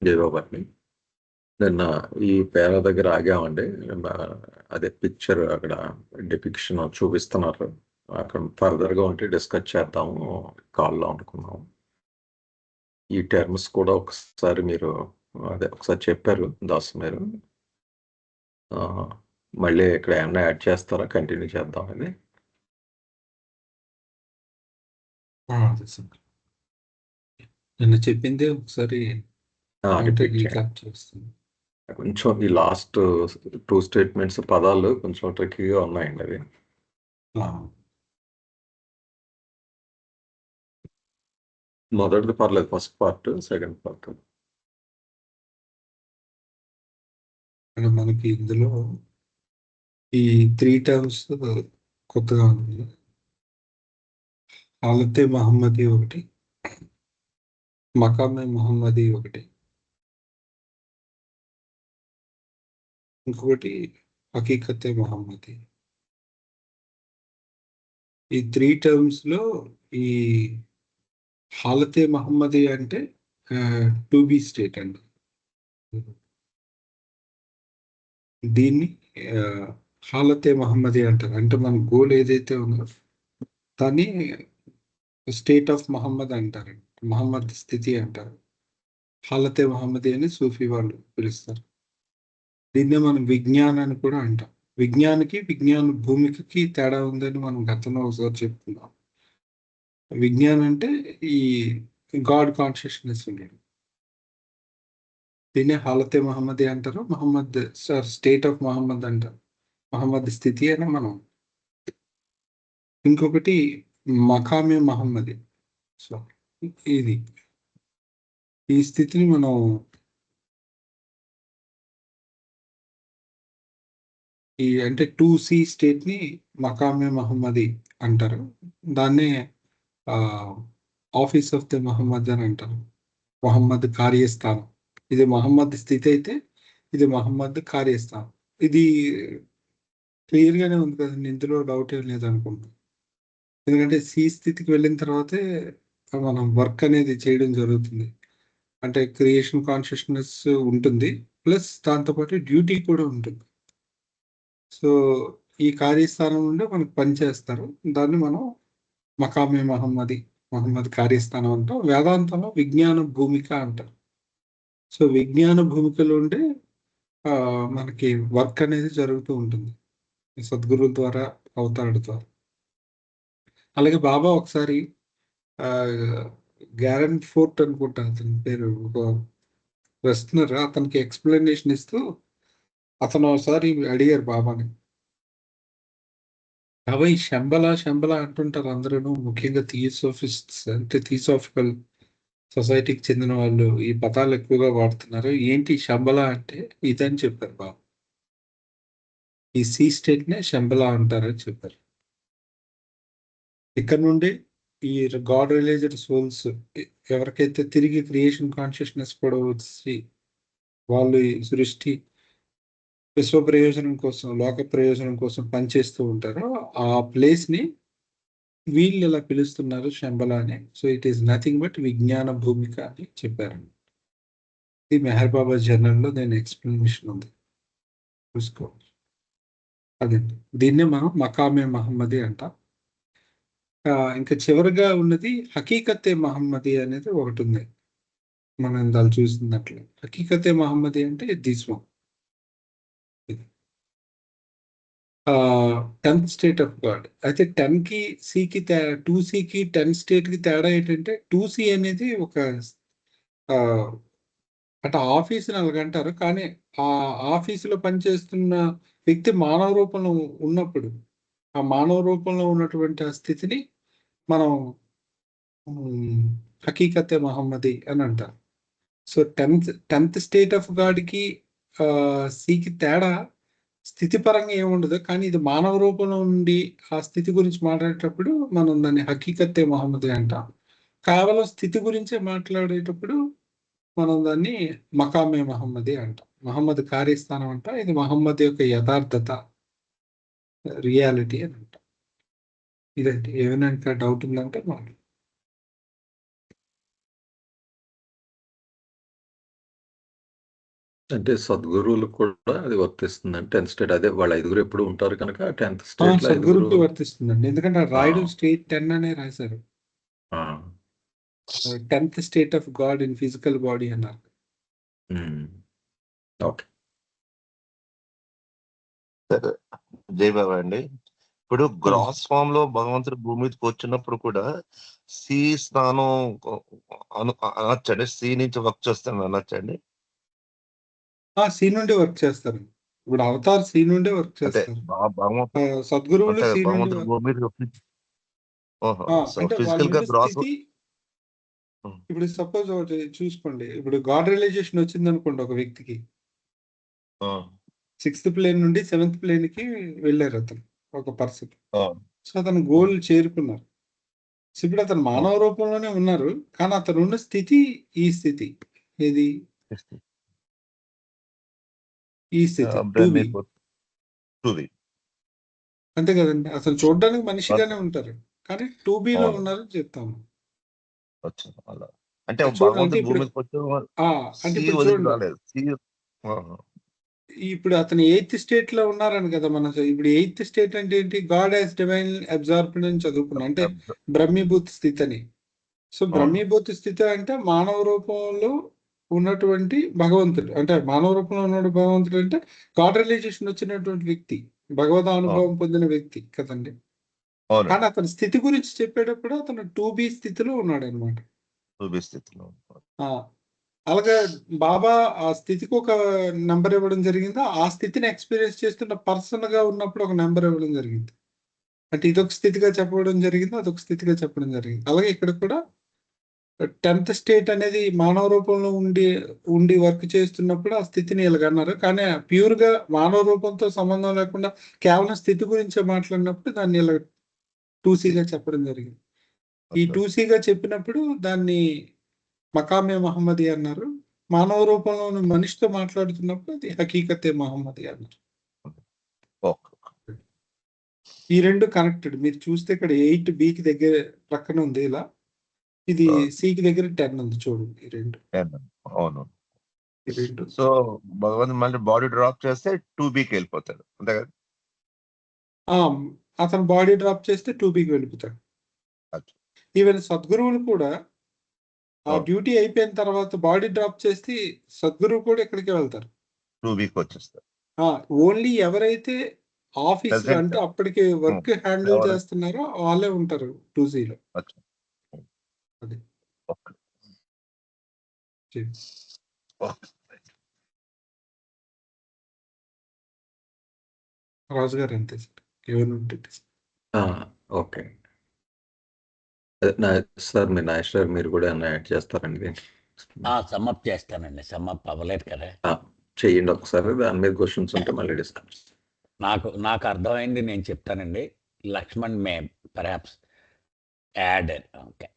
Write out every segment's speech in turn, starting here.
జయబాబాని నిన్న ఈ పేర దగ్గర ఆగామండి. అదే పిక్చర్ అక్కడ డిపిక్షన్ చూపిస్తున్నారు. అక్కడ ఫర్దర్గా ఉంటే డిస్కస్ చేద్దాము కాల్లో అనుకున్నాము. ఈ టర్మ్స్ కూడా ఒకసారి మీరు ఒకసారి చెప్పారు దాస్ మీరు. మళ్ళీ ఇక్కడ ఏమన్నా యాడ్ చేస్తారా? కంటిన్యూ చేద్దాం ఇది. నిన్న చెప్పిందే ఒకసారి రిపీట్ చేయండి. రీక్యాప్ చేస్తాను. కొంచెం ఈ లాస్ట్ 2 స్టేట్మెంట్స్ పదాలు కొంచెం ట్రిక్కీగా ఉన్నాయండి అవి. మొదటిది పర్లేదు, ఫస్ట్ పార్ట్, సెకండ్ పార్ట్. మనకి ఇందులో ఈ 3 టర్మ్స్ కొత్తగా ఉంది. హాలతే మహమ్మదీ ఒకటి, మకామే మహమ్మదీ ఒకటి, ఇంకొకటి హకీకతే మహమ్మదీ. ఈ 3 టర్మ్స్ లో ఈ హాలతే మహమ్మదీ అంటే టు బి స్టేట్ అండి. దీన్ని హాలతే మహమ్మదీ అంటారు. అంటే మన గోల్ ఏదైతే ఉందో దాన్ని స్టేట్ ఆఫ్ మహమ్మద్ అంటారు, మహమ్మద్ స్థితి అంటారు. హాలతే మహమ్మదీ అని సూఫీ వాళ్ళు పిలుస్తారు. దీన్నే మనం విజ్ఞానాన్ని కూడా అంటాం. విజ్ఞానికి విజ్ఞాన భూమికకి తేడా ఉందని మనం గతంలో ఒకసారి చెప్పుకున్నాం. విజ్ఞానం అంటే ఈ గాడ్ కాన్షియస్నెస్ ఉండేది. దీన్నే హాలతే మహమ్మదీ అంటారు. మహమ్మద్ స్టేట్ ఆఫ్ మహమ్మద్ అంటారు, మహమ్మద్ స్థితి అని మనం. ఇంకొకటి మకామే మహమ్మదీ. సో ఇది ఈ స్థితిని మనం అంటే 2C స్టేట్ ని మకామే మహమ్మదీ అంటారు. దాన్నే ఆఫీస్ ఆఫ్ ది మహమ్మద్ అని అంటారు, మహమ్మద్ కార్యస్థానం. ఇది మహమ్మద్ స్థితి అయితే ఇది మహమ్మద్ కార్యస్థానం. ఇది క్లియర్ గానే ఉంది కదండి, ఇందులో డౌట్ ఏం లేదు అనుకుంటున్నాం. ఎందుకంటే సి స్థితికి వెళ్ళిన తర్వాతే మనం వర్క్ అనేది చేయడం జరుగుతుంది. అంటే క్రియేషన్ కాన్షియస్నెస్ ఉంటుంది, ప్లస్ దాంతోపాటు డ్యూటీ కూడా ఉంటుంది. సో ఈ కార్యస్థానం నుండి మనకు పని చేస్తారు. దాన్ని మనం మకామే మహమ్మది, మహమ్మద్ కార్యస్థానం అంటాం. వేదాంతంలో విజ్ఞాన భూమిక అంటారు. సో విజ్ఞాన భూమికలో ఉండే మనకి వర్క్ అనేది జరుగుతూ ఉంటుంది సద్గురువుల ద్వారా, అవతారుల ద్వారా. అలాగే బాబా ఒకసారి గ్యారన్ ఫోర్ట్ అనుకుంటా అతని పేరు, ఒక వెస్టనర్, అతనికి ఎక్స్ప్లెనేషన్ ఇస్తూ అతను ఒకసారి అడిగారు బాబాని, బాబా ఈ శంబల శంబల అంటుంటారు అందరూ, ముఖ్యంగా థియోసోఫిస్ట్స్ అంటే థియోసాఫికల్ సొసైటీకి చెందిన వాళ్ళు ఈ పదాలు ఎక్కువగా వాడుతున్నారు, ఏంటి శంబల అంటే ఇదని చెప్పారు బాబు. ఈ సి స్టేట్ నే శంబల అంటారని చెప్పారు. ఇక్కడ నుండి ఈ గాడ్ రిలేటెడ్ సోల్స్ ఎవరికైతే తిరిగి క్రియేషన్ కాన్షియస్నెస్ కూడా వచ్చి వాళ్ళు ఈ సృష్టి విశ్వ ప్రయోజనం కోసం, లోక ప్రయోజనం కోసం పనిచేస్తూ ఉంటారో ఆ ప్లేస్ ని వీళ్ళు ఇలా పిలుస్తున్నారు శంబల అని. So it is nothing but విజ్ఞాన భూమిక అని చెప్పారు. ఇది మెహర్ బాబా జర్నల్ లో నేను ఎక్స్ప్లెనేషన్ ఉంది, చూసుకోవచ్చు. అదండి, దీన్నే మనం మకామే మహమ్మది అంటాం. ఇంకా చివరిగా ఉన్నది హకీకతే మహమ్మది అనేది ఒకటి ఉంది. మనం దాన్ని చూసినట్లు హకీకతే మహమ్మది అంటే this one, 10th state of God. అయితే 10 కి సికి 2Cకి 10 స్టేట్ కి తేడా ఏంటంటే 2C అనేది ఒక అంటే ఆఫీసుని అలాగంటారు, కానీ ఆ ఆఫీసులో పనిచేస్తున్న వ్యక్తి మానవ రూపంలో ఉన్నప్పుడు ఆ మానవ రూపంలో ఉన్నటువంటి ఆ స్థితిని మనం హకీకతే మహమ్మది అని అంటారు. సో 10th స్టేట్ ఆఫ్ గాడ్కి సికి తేడా స్థితి పరంగా ఏముండదు, కానీ ఇది మానవ రూపంలో ఉండి ఆ స్థితి గురించి మాట్లాడేటప్పుడు మనం దాన్ని హకీకతే మహమ్మది అంటాం. కేవలం స్థితి గురించే మాట్లాడేటప్పుడు మనం దాన్ని మకామే మహమ్మది అంటాం, మహమ్మద్ కార్యస్థానం అంటాం. ఇది మహమ్మద్ యొక్క యథార్థత, రియాలిటీ అని అంటాం. ఇదండి, ఏమైనా ఇంకా డౌట్ ఉందంటే మాట్లాడు. అంటే సద్గురువులకు కూడా అది వర్తిస్తుంది అంటే 10th స్టేట్ అదే వాళ్ళ 5గురు ఎప్పుడు ఉంటారు కనుక 10th స్టేట్ లో 5గురు. సద్గురుకి వర్తిస్తుందండి, ఎందుకంటే రాయడం ఆ, స్టేట్ 10 అనే రాశారు. ఆ, 10th state of God in physical body అన్నారు. ఓకే. సరే, జై బాబా అండి. ఇప్పుడు గ్రాస్ ఫామ్ లో భగవంతుడు భూమి మీదకి వచ్చినప్పుడు కూడా సి స్నానం అనొచ్చండి, సి నుంచి వర్క్ చేస్తాను అనొచ్చండి. సి నుండి వర్క్ చేస్తారు. ఇప్పుడు అవతార్ సి నుండే వర్క్ అంటే చేస్తారు. భగవంతుడు సద్గురువులు అంటే సి నుండి భగవంతుడు భూమి మీద సో అంటే ఫిజికల్ వాళ్ళు గా గ్రాస్. స్థితి. ఇప్పుడు సపోజ్ ఒకటి చూసుకోండి, ఇప్పుడు గాడ్ రియలైజేషన్ వచ్చింది అనుకోండి ఒక వ్యక్తికి, 6th ప్లేన్ నుండి 7th ప్లేన్ కి వెళ్ళారు అతను, ఒక పర్సన్. సో అతను గోల్ చేరుకున్నారు. సో ఇప్పుడు అతను మానవ రూపంలోనే ఉన్నారు, కానీ అతను ఉన్న స్థితి ఈ స్థితి ఏది, ఈ స్థితి 2B. అంతే కదండి. అసలు చూడడానికి మనిషిగానే ఉంటారు, కానీ 2B లో అవును. ఉన్నారని చెప్తాము. అలా అంటే అది చూడండి, అంటే భగవంతుడు ఇప్పుడు భూమి మీదకి వచ్చి అంటే సి ఇప్పుడు వదిలి చూడండి, రాలేదు. సి ఇప్పుడు అతను 8th స్టేట్ లో ఉన్నారని కదా మనం. ఇప్పుడు 8th స్టేట్ అంటే ఏంటి, గాడ్ యాజ్ డివైన్ అబ్జార్బ్డ్ అని చదువుకున్నాం, అంటే బ్రహ్మీభూత స్థితి అని. సో బ్రహ్మీభూత స్థితి అంటే మానవ రూపంలో ఉన్నటువంటి భగవంతుడు, అంటే మానవ రూపంలో ఉన్న భగవంతుడు అంటే గాడ్ రియలైజేషన్ వచ్చినటువంటి వ్యక్తి, భగవద్ అనుభవం పొందిన వ్యక్తి కదండి. కానీ అతని స్థితి గురించి చెప్పేటప్పుడు అతను 2B స్థితిలో ఉన్నాడు అనమాట. 2B స్థితిలో. అలాగే బాబా ఆ స్థితికి ఒక నెంబర్ ఇవ్వడం జరిగింది, ఆ స్థితిని ఎక్స్పీరియన్స్ చేస్తున్న పర్సన్ గా ఉన్నప్పుడు ఒక నెంబర్ ఇవ్వడం జరిగింది. అంటే ఇదొక స్థితిగా చెప్పడం జరిగింది, అదొక స్థితిగా చెప్పడం జరిగింది. అలాగే ఇక్కడ కూడా 10th స్టేట్ అనేది మానవ రూపంలో ఉండి వర్క్ చేస్తున్నప్పుడు ఆ స్థితిని ఇలాగన్నారు, కానీ ప్యూర్ గా మానవ రూపంతో సంబంధం లేకుండా కేవలం స్థితి గురించే మాట్లాడినప్పుడు దాన్ని ఇలా 2Cగా చెప్పడం జరిగింది. ఈ 2Cగా చెప్పినప్పుడు దాన్ని మకామే మహమ్మది అన్నారు. మానవ రూపంలో ఉన్న మనిషితో మాట్లాడుతున్నప్పుడు అది హకీకతే మహమ్మది అన్నారు. ఈ రెండు కనెక్టెడ్. మీరు చూస్తే ఇక్కడ 8Bకి దగ్గర ప్రక్కన ఉంది ఇలా, ఇది సికి దగ్గర 10 ఉంది చూడండి. ఈ రెండు అవును. సో భగవంతుడు మళ్ళీ బాడీ డ్రాప్ చేస్తే 2Bకి వెళ్ళిపోతాడు, అంతే కదా. అతను బాడీ డ్రాప్ చేస్తే 2Bకి వెళ్ళిపోతాడు. ఈవెన్ సద్గురువులు కూడా ఆ డ్యూటీ అయిపోయిన తర్వాత బాడీ డ్రాప్ చేసి సద్గురువు కూడా ఎక్కడికి వెళ్తారు, 2Bకి వచ్చేస్తారు. ఓన్లీ ఎవరైతే ఆఫీస్ లో అంటే అప్పటికి వర్క్ హ్యాండిల్ చేస్తున్నారో వాళ్ళే ఉంటారు 2Cలో. అది రాజు గారు అంతే సార్, ఏమైనా ఉంటుంది. ఓకే సార్, మీ నాగేష్ గారు మీరు కూడా ఏమైనా యాడ్ చేస్తారండి? సమ్మప్ చేస్తానండి, సమ్మప్ అవ్వలేదు కదా. చేయండి ఒకసారి, దాని మీద క్వశ్చన్స్ ఉంటే మళ్ళీ డిస్కస్. నాకు అర్థమైంది, నేను చెప్తానండి. లక్ష్మణ్ మే పర్హాప్స్ యాడ్. ఓకే,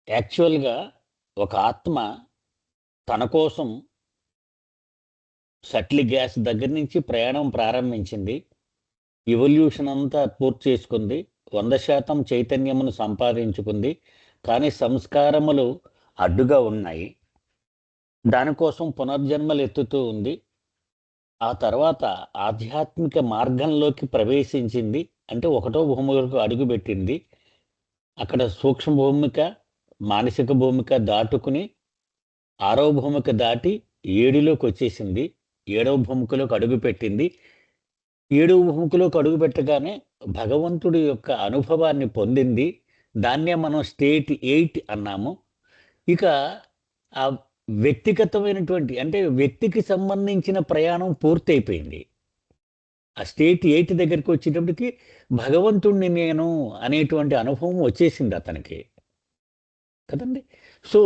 యాక్చువల్గా ఒక ఆత్మ తన కోసం సట్లి గ్యాస్ దగ్గర నుంచి ప్రయాణం ప్రారంభించింది, ఎవల్యూషన్ అంతా పూర్తి చేసుకుంది, 100% చైతన్యమును సంపాదించుకుంది, కానీ సంస్కారములు అడ్డుగా ఉన్నాయి, దానికోసం పునర్జన్మలు ఎత్తుతూ ఉంది. ఆ తర్వాత ఆధ్యాత్మిక మార్గంలోకి ప్రవేశించింది, అంటే 1వ భూమికకు అడుగుపెట్టింది. అక్కడ సూక్ష్మ భూమిక, మానసిక భూమిక దాటుకుని 6వ భూమిక దాటి 7లోకి వచ్చేసింది, 7వ భూమికలోకి అడుగుపెట్టింది. 7వ భూమికలోకి అడుగుపెట్టగానే భగవంతుడి యొక్క అనుభవాన్ని పొందింది. దాన్నే మనం స్టేట్ 8 అన్నాము. ఇక ఆ వ్యక్తిగతమైనటువంటి, అంటే వ్యక్తికి సంబంధించిన ప్రయాణం పూర్తయిపోయింది. ఆ స్టేట్ 8 దగ్గరికి వచ్చేటప్పటికి భగవంతుణ్ణి నేను అనేటువంటి అనుభవం వచ్చేసింది అతనికి కదండి. సో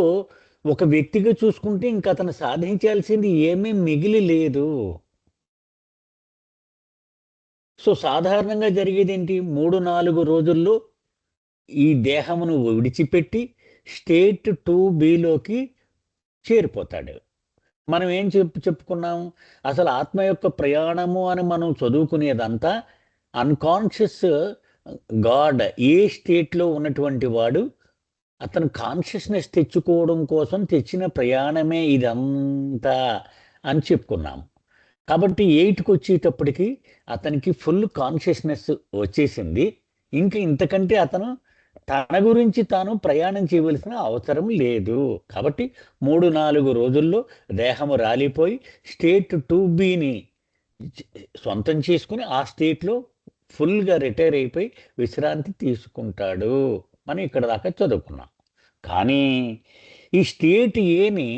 ఒక వ్యక్తిగా చూసుకుంటే ఇంకా అతను సాధించాల్సింది ఏమీ మిగిలి లేదు. సో సాధారణంగా జరిగేది ఏంటి, 3-4 రోజుల్లో ఈ దేహమును విడిచిపెట్టి స్టేట్ 2Bలోకి చేరిపోతాడు. మనం ఏం చెప్పుకున్నాం, అసలు ఆత్మ యొక్క ప్రయాణము అని మనం చదువుకునేదంతా అన్కాన్షియస్ గాడ్ ఏ స్టేట్లో ఉన్నటువంటి వాడు అతను కాన్షియస్నెస్ తెచ్చుకోవడం కోసం తెచ్చిన ప్రయాణమే ఇదంతా అని చెప్పుకున్నాం. కాబట్టి 8కి వచ్చేటప్పటికి అతనికి ఫుల్ కాన్షియస్నెస్ వచ్చేసింది. ఇంతకంటే అతను తన గురించి తాను ప్రయాణం చేయవలసిన అవసరం లేదు. కాబట్టి 3-4 రోజుల్లో దేహము రాలిపోయి స్టేట్ 2Bని సొంతం చేసుకుని ఆ స్టేట్లో ఫుల్గా రిటైర్ అయిపోయి విశ్రాంతి తీసుకుంటాడు. మనం ఇక్కడ దాకా చదువుకున్నాం. కానీ ఈ స్టేట్ ఏని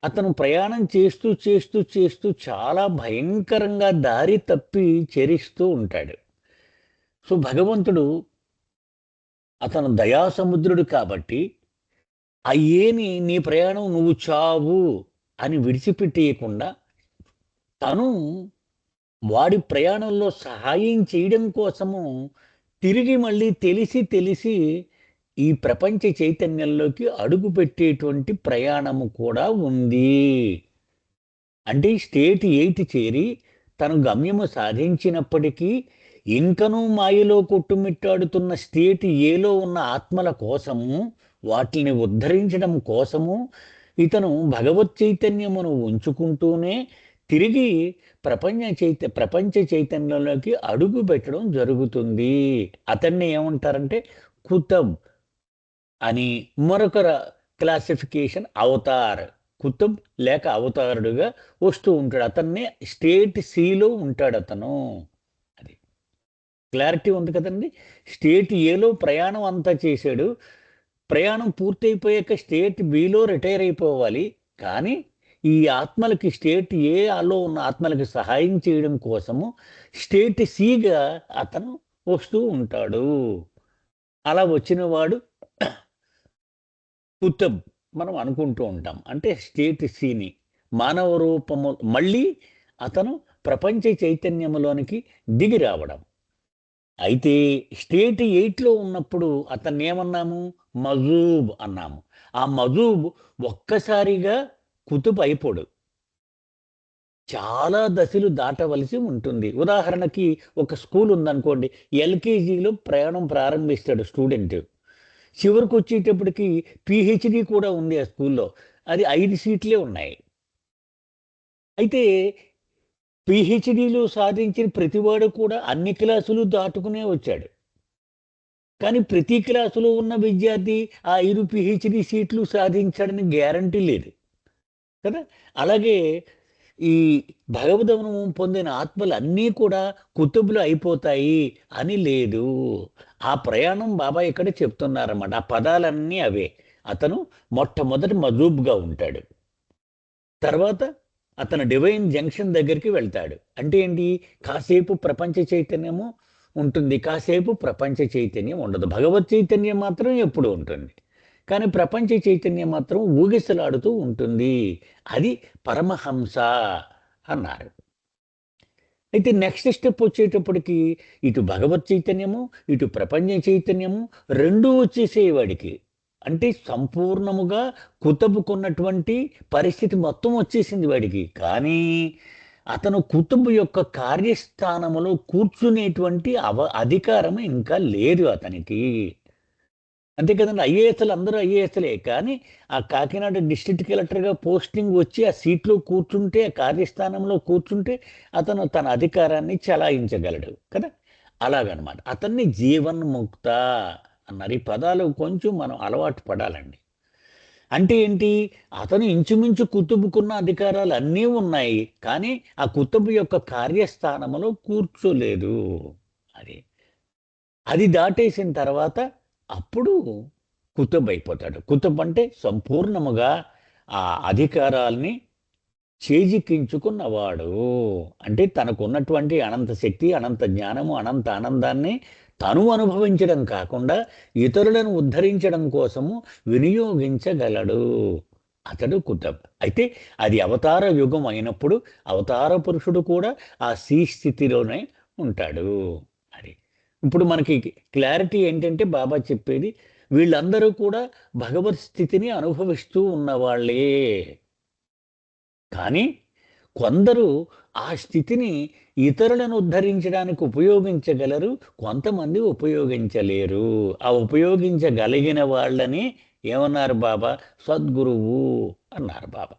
అతను ప్రయాణం చేస్తూ చేస్తూ చేస్తూ చాలా భయంకరంగా దారి తప్పి చెరిస్తూ ఉంటాడు. సో భగవంతుడు అతను దయాసముద్రుడు కాబట్టి ఆ ఏని నీ ప్రయాణం నువ్వు చావు అని విడిచిపెట్టేయకుండా తను వాడి ప్రయాణంలో సహాయం చేయడం కోసము తిరిగి మళ్ళీ తెలిసి ఈ ప్రపంచ చైతన్యంలోకి అడుగు పెట్టేటువంటి ప్రయాణము కూడా ఉంది. అంటే స్టేట్ 8 చేరి తను గమ్యము సాధించినప్పటికీ ఇంకనూ మాయలో కొట్టుమిట్టాడుతున్న స్టేట్ ఏలో ఉన్న ఆత్మల కోసము వాటిని ఉద్ధరించడం కోసము ఇతను భగవత్ చైతన్యమును ఉంచుకుంటూనే తిరిగి ప్రపంచ చైతన్యంలోకి అడుగు పెట్టడం జరుగుతుంది. అతన్ని ఏమంటారంటే కుతబ్ అని. మరొక క్లాసిఫికేషన్ అవతార్. కుతుబ్ లేక అవతారుడుగా వస్తూ ఉంటాడు. అతన్ని స్టేట్ సిలో ఉంటాడు అతను. అది క్లారిటీ ఉంది కదండి. స్టేట్ ఏలో ప్రయాణం అంతా చేశాడు. ప్రయాణం పూర్తయిపోయాక స్టేట్ బిలో రిటైర్ అయిపోవాలి. కానీ ఈ ఆత్మలకి స్టేట్ ఏలో ఉన్న ఆత్మలకి సహాయం చేయడం కోసము స్టేట్ సిగా అతను వస్తూ ఉంటాడు. అలా వచ్చిన వాడు కుతుబ్ మనం అనుకుంటూ ఉంటాం. అంటే స్టేట్ సిని మానవ రూపము మళ్ళీ అతను ప్రపంచ చైతన్యములోనికి దిగి రావడం. అయితే స్టేట్ 8లో ఉన్నప్పుడు అతన్ని ఏమన్నాము? మజూబ్ అన్నాము. ఆ మజూబ్ ఒక్కసారిగా కుతుబ్ అయిపోడు. చాలా దశలు దాటవలసి ఉంటుంది. ఉదాహరణకి ఒక స్కూల్ ఉందనుకోండి, ఎల్కేజీలో ప్రయాణం ప్రారంభిస్తాడు స్టూడెంట్. చివరికి వచ్చేటప్పటికి పిహెచ్డి కూడా ఉంది ఆ స్కూల్లో. అది 5 సీట్లే ఉన్నాయి. అయితే పిహెచ్డిలో సాధించిన ప్రతివాడు కూడా అన్ని క్లాసులు దాటుకునే వచ్చాడు. కానీ ప్రతి క్లాసులో ఉన్న విద్యార్థి ఆ 5 పిహెచ్డి సీట్లు సాధించాడని గ్యారంటీ లేదు కదా. అలాగే ఈ భగవదనుభవం పొందిన ఆత్మలు అన్నీ కూడా కుతుబులు అయిపోతాయి అని లేదు. ఆ ప్రయాణం బాబా ఇక్కడ చెప్తున్నారన్నమాట. ఆ పదాలన్నీ అవే. అతను మొట్టమొదటి మజూబ్గా ఉంటాడు. తర్వాత అతను డివైన్ జంక్షన్ దగ్గరికి వెళ్తాడు. అంటే ఏంటి? కాసేపు ప్రపంచ చైతన్యము ఉంటుంది, కాసేపు ప్రపంచ చైతన్యం ఉండదు. భగవత్ చైతన్యం మాత్రం ఎప్పుడు ఉంటుంది, కానీ ప్రపంచ చైతన్యం మాత్రం ఊగిసలాడుతూ ఉంటుంది. అది పరమహంస అన్నారు. అయితే నెక్స్ట్ స్టెప్ వచ్చేటప్పటికి ఇటు భగవత్ చైతన్యము ఇటు ప్రపంచ చైతన్యము రెండూ వచ్చేసేవాడికి. అంటే సంపూర్ణముగా కుతుబుకున్నటువంటి పరిస్థితి మొత్తం వచ్చేసింది వాడికి. కానీ అతను కుతుబు యొక్క కార్యస్థానములో కూర్చునేటువంటి అధికారం ఇంకా లేదు అతనికి. అంతే కదండి. ఐఏఎస్లు అందరూ ఐఏఎస్లే. కానీ ఆ కాకినాడ డిస్ట్రిక్ట్ కలెక్టర్గా పోస్టింగ్ వచ్చి ఆ సీట్లో కూర్చుంటే, ఆ కార్యస్థానంలో కూర్చుంటే అతను తన అధికారాన్ని చలాయించగలడు కదా. అలాగనమాట. అతన్ని జీవన్ముక్త అన్నారు. ఈ పదాలు కొంచెం మనం అలవాటు పడాలండి. అంటే ఏంటి? అతను ఇంచుమించు కుతుబుకున్న అధికారాలు అన్నీ ఉన్నాయి, కానీ ఆ కుతుబు యొక్క కార్యస్థానంలో కూర్చోలేదు. అది దాటేసిన తర్వాత అప్పుడు కుతుబ్ అయిపోతాడు. కుతుబ్ అంటే సంపూర్ణముగా ఆ అధికారాల్ని చేజిక్కించుకున్నవాడు. అంటే తనకున్నటువంటి అనంత శక్తి, అనంత జ్ఞానము, అనంత ఆనందాన్ని తను అనుభవించడం కాకుండా ఇతరులను ఉద్ధరించడం కోసము వినియోగించగలడు. అతడు కుతుబ్. అయితే అది అవతార యుగం అయినప్పుడు అవతార పురుషుడు కూడా ఆ స్థితిలోనే ఉంటాడు. అది ఇప్పుడు మనకి క్లారిటీ ఏంటంటే బాబా చెప్పేది వీళ్ళందరూ కూడా భగవత్ స్థితిని అనుభవిస్తూ ఉన్నవాళ్ళే. కానీ కొందరు ఆ స్థితిని ఇతరులను ఉద్ధరించడానికి ఉపయోగించగలరు, కొంతమంది ఉపయోగించలేరు. ఆ ఉపయోగించగలిగిన వాళ్ళని ఏమన్నారు బాబా? సద్గురువు అన్నారు బాబా.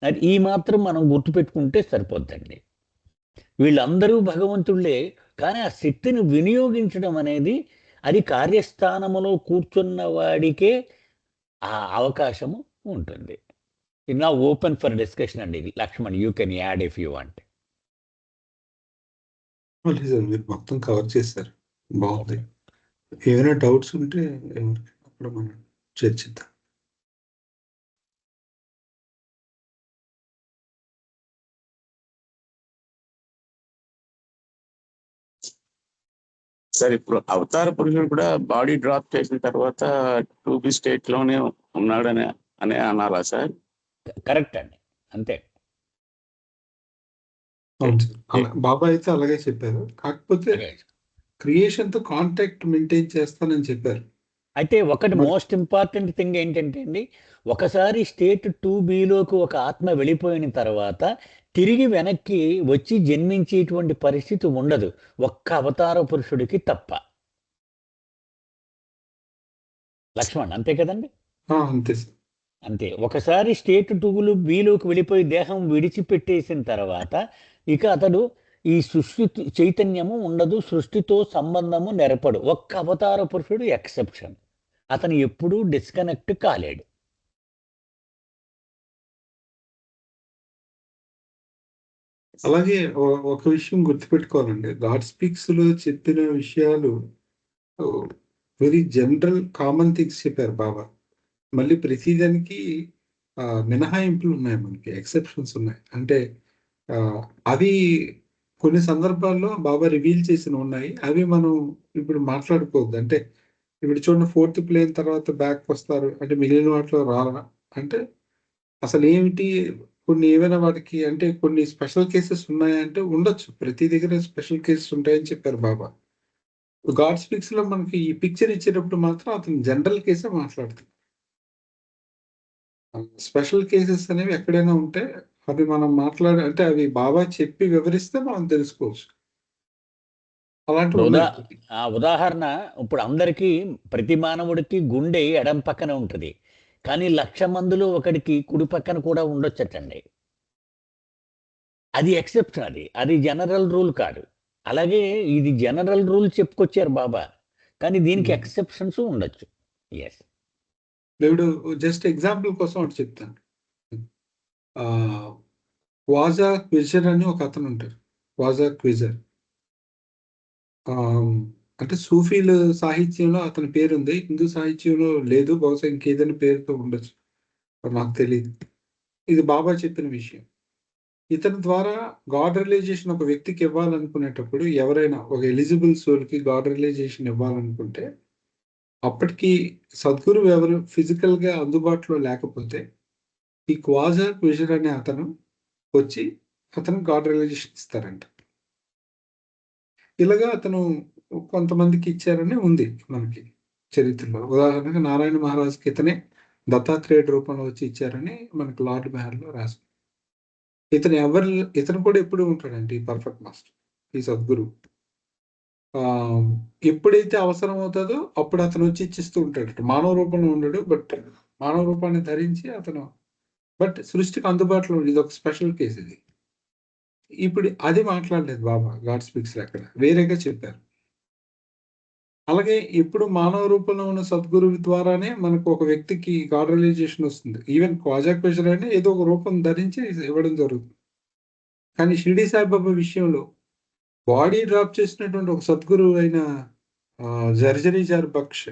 అది ఈ మాత్రం మనం గుర్తుపెట్టుకుంటే సరిపోద్దండి. వీళ్ళందరూ భగవంతుళ్ళే, కానీ ఆ శక్తిని వినియోగించడం అనేది అది కార్యస్థానములో కూర్చున్న వాడికే ఆ అవకాశము ఉంటుంది. ఇది నా ఓపెన్ ఫర్ డిస్కషన్ అండి. Lakshman, you can add if you want. లేదు, మీరు మొత్తం కవర్ చేశారు, బాగుంది. ఏమైనా డౌట్స్ ఉంటే ఎవరికి అప్పుడు మనం చర్చిద్దాం. సార్ ఇప్పుడు అవతార పురుషుడు కూడా బాడీ డ్రాప్ చేసిన తర్వాత 2B స్టేట్ లోనే ఉన్నాడని అనాలా సార్? కరెక్ట్ అండి, అంతే. అవును సార్, బాబా అయితే అలాగే చెప్పారు. కాకపోతే క్రియేషన్ తో కాంటాక్ట్ మెయింటైన్ చేస్తానని చెప్పారు. అయితే ఒకటి మోస్ట్ ఇంపార్టెంట్ థింగ్ ఏంటంటే అండి, ఒకసారి స్టేట్ 2Bలోకి ఒక ఆత్మ వెళ్ళిపోయిన తర్వాత తిరిగి వెనక్కి వచ్చి జన్మించేటువంటి పరిస్థితి ఉండదు, ఒక్క అవతార పురుషుడికి తప్ప. లక్ష్మణ్, అంతే కదండి? అంతే సార్. అంతే. ఒకసారి స్టేట్ 2Bలోకి వెళ్ళిపోయి దేహం విడిచిపెట్టేసిన తర్వాత ఇక అతడు ఈ సృష్టి చైతన్యము ఉండదు, సృష్టితో సంబంధము నెరపడు. ఒక్క అవతార పురుషుడు ఎక్సెప్షన్, అతను ఎప్పుడూ డిస్కనెక్ట్ కాలేడు. అలాగే ఒక విషయం గుర్తుపెట్టుకోవాలండి, గాడ్ స్పీక్స్ లో చెప్పిన విషయాలు వెరీ జనరల్ కామన్ థింగ్స్ చెప్పారు బాబా. మళ్ళీ ప్రతిదానికి మినహాయింపులు ఉన్నాయి, మనకి ఎక్సెప్షన్స్ ఉన్నాయి. అంటే అవి కొన్ని సందర్భాల్లో బాబా రివీల్ చేసిన ఉన్నాయి, అవి మనం ఇప్పుడు మాట్లాడుకోవద్దు. అంటే ఇప్పుడు చూడండి, 4th ప్లేన్ తర్వాత బ్యాక్ వస్తారు అంటే మిగిలిన వాటిలో రారా అంటే అసలు ఏమిటి, కొన్ని ఏమైనా వాటికి అంటే కొన్ని స్పెషల్ కేసెస్ ఉన్నాయంటే ఉండొచ్చు, ప్రతి దగ్గర స్పెషల్ కేసెస్ ఉంటాయని చెప్పారు బాబా. గాడ్ స్పీక్స్ లో మనకి ఈ పిక్చర్ ఇచ్చేటప్పుడు మాత్రం అతను జనరల్ కేసే మాట్లాడుతుంది. స్పెషల్ కేసెస్ అనేవి ఎక్కడైనా ఉంటే అవి మనం అంటే అవి బాబా చెప్పి వివరిస్తే మనం తెలుసుకోవచ్చు. అలాంటివి ఉదాహరణ, ఇప్పుడు అందరికీ ప్రతి మానవుడికి గుండె ఎడం పక్కన ఉంటుంది, కానీ 1,00,000 మందిలో ఒకడికి కుడి పక్కన కూడా ఉండొచ్చటండి. అది ఎక్సెప్షన్, అది జనరల్ రూల్ కాదు. అలాగే ఇది జనరల్ రూల్ చెప్పుకొచ్చారు బాబా, కానీ దీనికి ఎక్సెప్షన్స్ ఉండొచ్చు. ఎస్, ఇప్పుడు జస్ట్ ఎగ్జాంపుల్ కోసం ఒకటి చెప్తాను. వాజా క్విజర్ అని ఒక అతను ఉంటారు, వాజా క్విజర్. అంటే సూఫీలు సాహిత్యంలో అతని పేరు ఉంది, హిందూ సాహిత్యంలో లేదు, బహుశా ఇంకేదైనా పేరుతో ఉండొచ్చు, నాకు తెలియదు. ఇది బాబా చెప్పిన విషయం. ఇతని ద్వారా గాడ్ రియలైజేషన్ ఒక వ్యక్తికి ఇవ్వాలనుకునేటప్పుడు, ఎవరైనా ఒక ఎలిజిబుల్ సోల్కి గాడ్ రియలైజేషన్ ఇవ్వాలనుకుంటే, అప్పటికి సద్గురు ఎవరు ఫిజికల్ గా అందుబాటులో లేకపోతే ఈ క్వాజా క్విజర్ అనే అతను వచ్చి అతను గాడ్ రియలైజేషన్ ఇస్తారంట. ఇలాగా అతను కొంతమందికి ఇచ్చారని ఉంది మనకి చరిత్రలో. ఉదాహరణగా నారాయణ మహారాజ్కి ఇతనే దత్తాత్రేయుడు రూపంలో వచ్చి ఇచ్చారని మనకి లార్డ్ మెహర్లో రాసు. ఇతను కూడా ఎప్పుడు ఉంటాడండి పర్ఫెక్ట్ మాస్టర్, ఈ సద్గురు. ఎప్పుడైతే అవసరం అవుతుందో అప్పుడు అతను వచ్చి ఇచ్చిస్తూ ఉంటాడు. మానవ రూపంలో ఉండడు, బట్ మానవ రూపాన్ని ధరించి అతను సృష్టికి అందుబాటులో ఉంది. ఇది ఒక స్పెషల్ కేసు ఇది. ఇప్పుడు అది మాట్లాడలేదు బాబా గాడ్ స్పీక్స్ లో, అక్కడ వేరేగా చెప్పారు. అలాగే ఇప్పుడు మానవ రూపంలో ఉన్న సద్గురు ద్వారానే మనకు ఒక వ్యక్తికి గాడ్ రియలైజేషన్ వస్తుంది. ఈవెన్ క్వాజా క్విజర్ అయినా ఏదో ఒక రూపం ధరించి ఇవ్వడం జరుగుతుంది. కానీ షిరిడి సాయిబాబా విషయంలో బాడీ డ్రాప్ చేసినటువంటి ఒక సద్గురు అయిన జర్జరీ జార్ బక్ష్,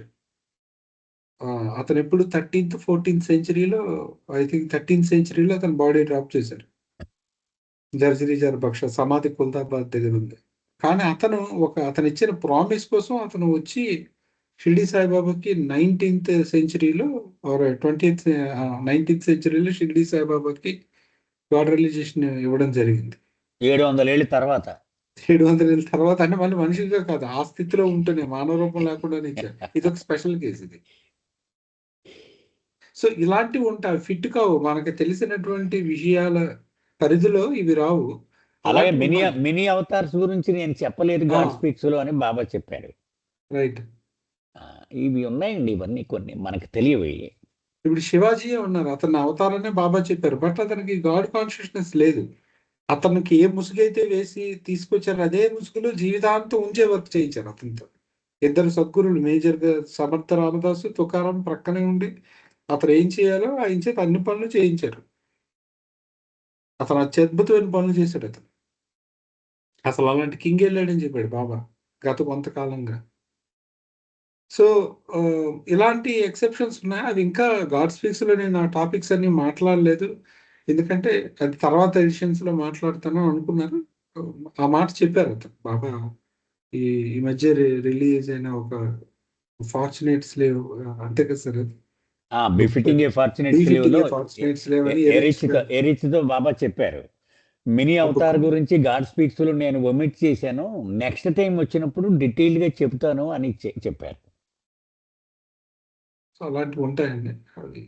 అతను ఎప్పుడు 13th 14th సెంచరీలో, I think 13th సెంచరీలో అతను బాడీ డ్రాప్ చేశారు. జర్జరీ జార్ బక్ష సమాధి కుల్దాబాద్ దగ్గర ఉంది. కానీ అతను ఇచ్చిన ప్రామిస్ కోసం అతను వచ్చి షిరిడి సాయిబాబాకి 19th సెంచరీలో 19th సెంచరీలో షిరిడి సాయిబాబాకి గాడ్ రియలైజేషన్ ఇవ్వడం జరిగింది. 700 ఏళ్ళ తర్వాత 700 ఏళ్ళ తర్వాత అంటే మళ్ళీ మనిషిగా కాదు, ఆ స్థితిలో ఉంటేనే, మానవ రూపం లేకుండానే ఇచ్చారు. ఇది ఒక స్పెషల్ కేసు ఇది. సో ఇలాంటివి ఉంటాయి, ఫిట్ కావు మనకి తెలిసినటువంటి విషయాల పరిధిలో ఇవి రావు. అలాగే అలాంటివి మినీ ఉన్నాయి. మినీ అవతార్స్ గురించి నేను చెప్పలేదు ఆ, గాడ్ స్పీక్స్ లో అని బాబా చెప్పారు. రైట్. ఆ, ఇవి ఉన్నాయండి, ఇవన్నీ కొన్ని మనకు తెలియవు. ఇప్పుడు శివాజీ ఉన్నారు, అతని అవతారాన్ని బాబా చెప్పారు, బట్ అతనికి గాడ్ కాన్షియస్నెస్ లేదు. అతనికి ఏ ముసుగైతే వేసి తీసుకొచ్చారో అదే ముసుగులో జీవితాంతం ఉంచే వర్క్ చేయించారు అతనితో. ఇద్దరు సద్గురులు మేజర్ గా సమర్థ రామదాసు తుకారాం ప్రక్కనే ఉండి అతను ఏం చేయాలో ఆయన చేత అన్ని పనులు చేయించారు. అతను అత్యద్భుతమైన పనులు చేశాడు అతను. అసలు అలాంటి కింగ్ వెళ్ళాడని చెప్పాడు బాబా గత కొంతకాలంగా. సో ఇలాంటి ఎక్సెప్షన్స్ ఉన్నాయి. అవి ఇంకా గాడ్ స్పీక్స్ లో నేను ఆ టాపిక్స్ అన్ని మాట్లాడలేదు, ఎందుకంటే అది తర్వాత ఎడిషన్స్ లో మాట్లాడతాను అనుకున్నారు. ఆ మాట చెప్పారు అతను బాబా. ఈ ఈ మధ్య రిలీజ్ అయిన ఒక ఫార్చునేట్ స్లేవ్, అంతే కదా సార్ అది, బిఫిటింగ్ ఏ ఫార్చునేట్ స్లేవ్ లో ఫార్చునేట్ స్లేవ్ అని ఎరిచ్తో బాబా చెప్పారు. మినీ అవతార్ గురించి గాడ్ స్పీక్స్ లో నేను ఒమిట్ చేశాను, నెక్స్ట్ టైం వచ్చినప్పుడు డీటెయిల్ గా చెప్తాను అని చెప్పారు. సో అలాంటివి ఉంటాయండి. అవి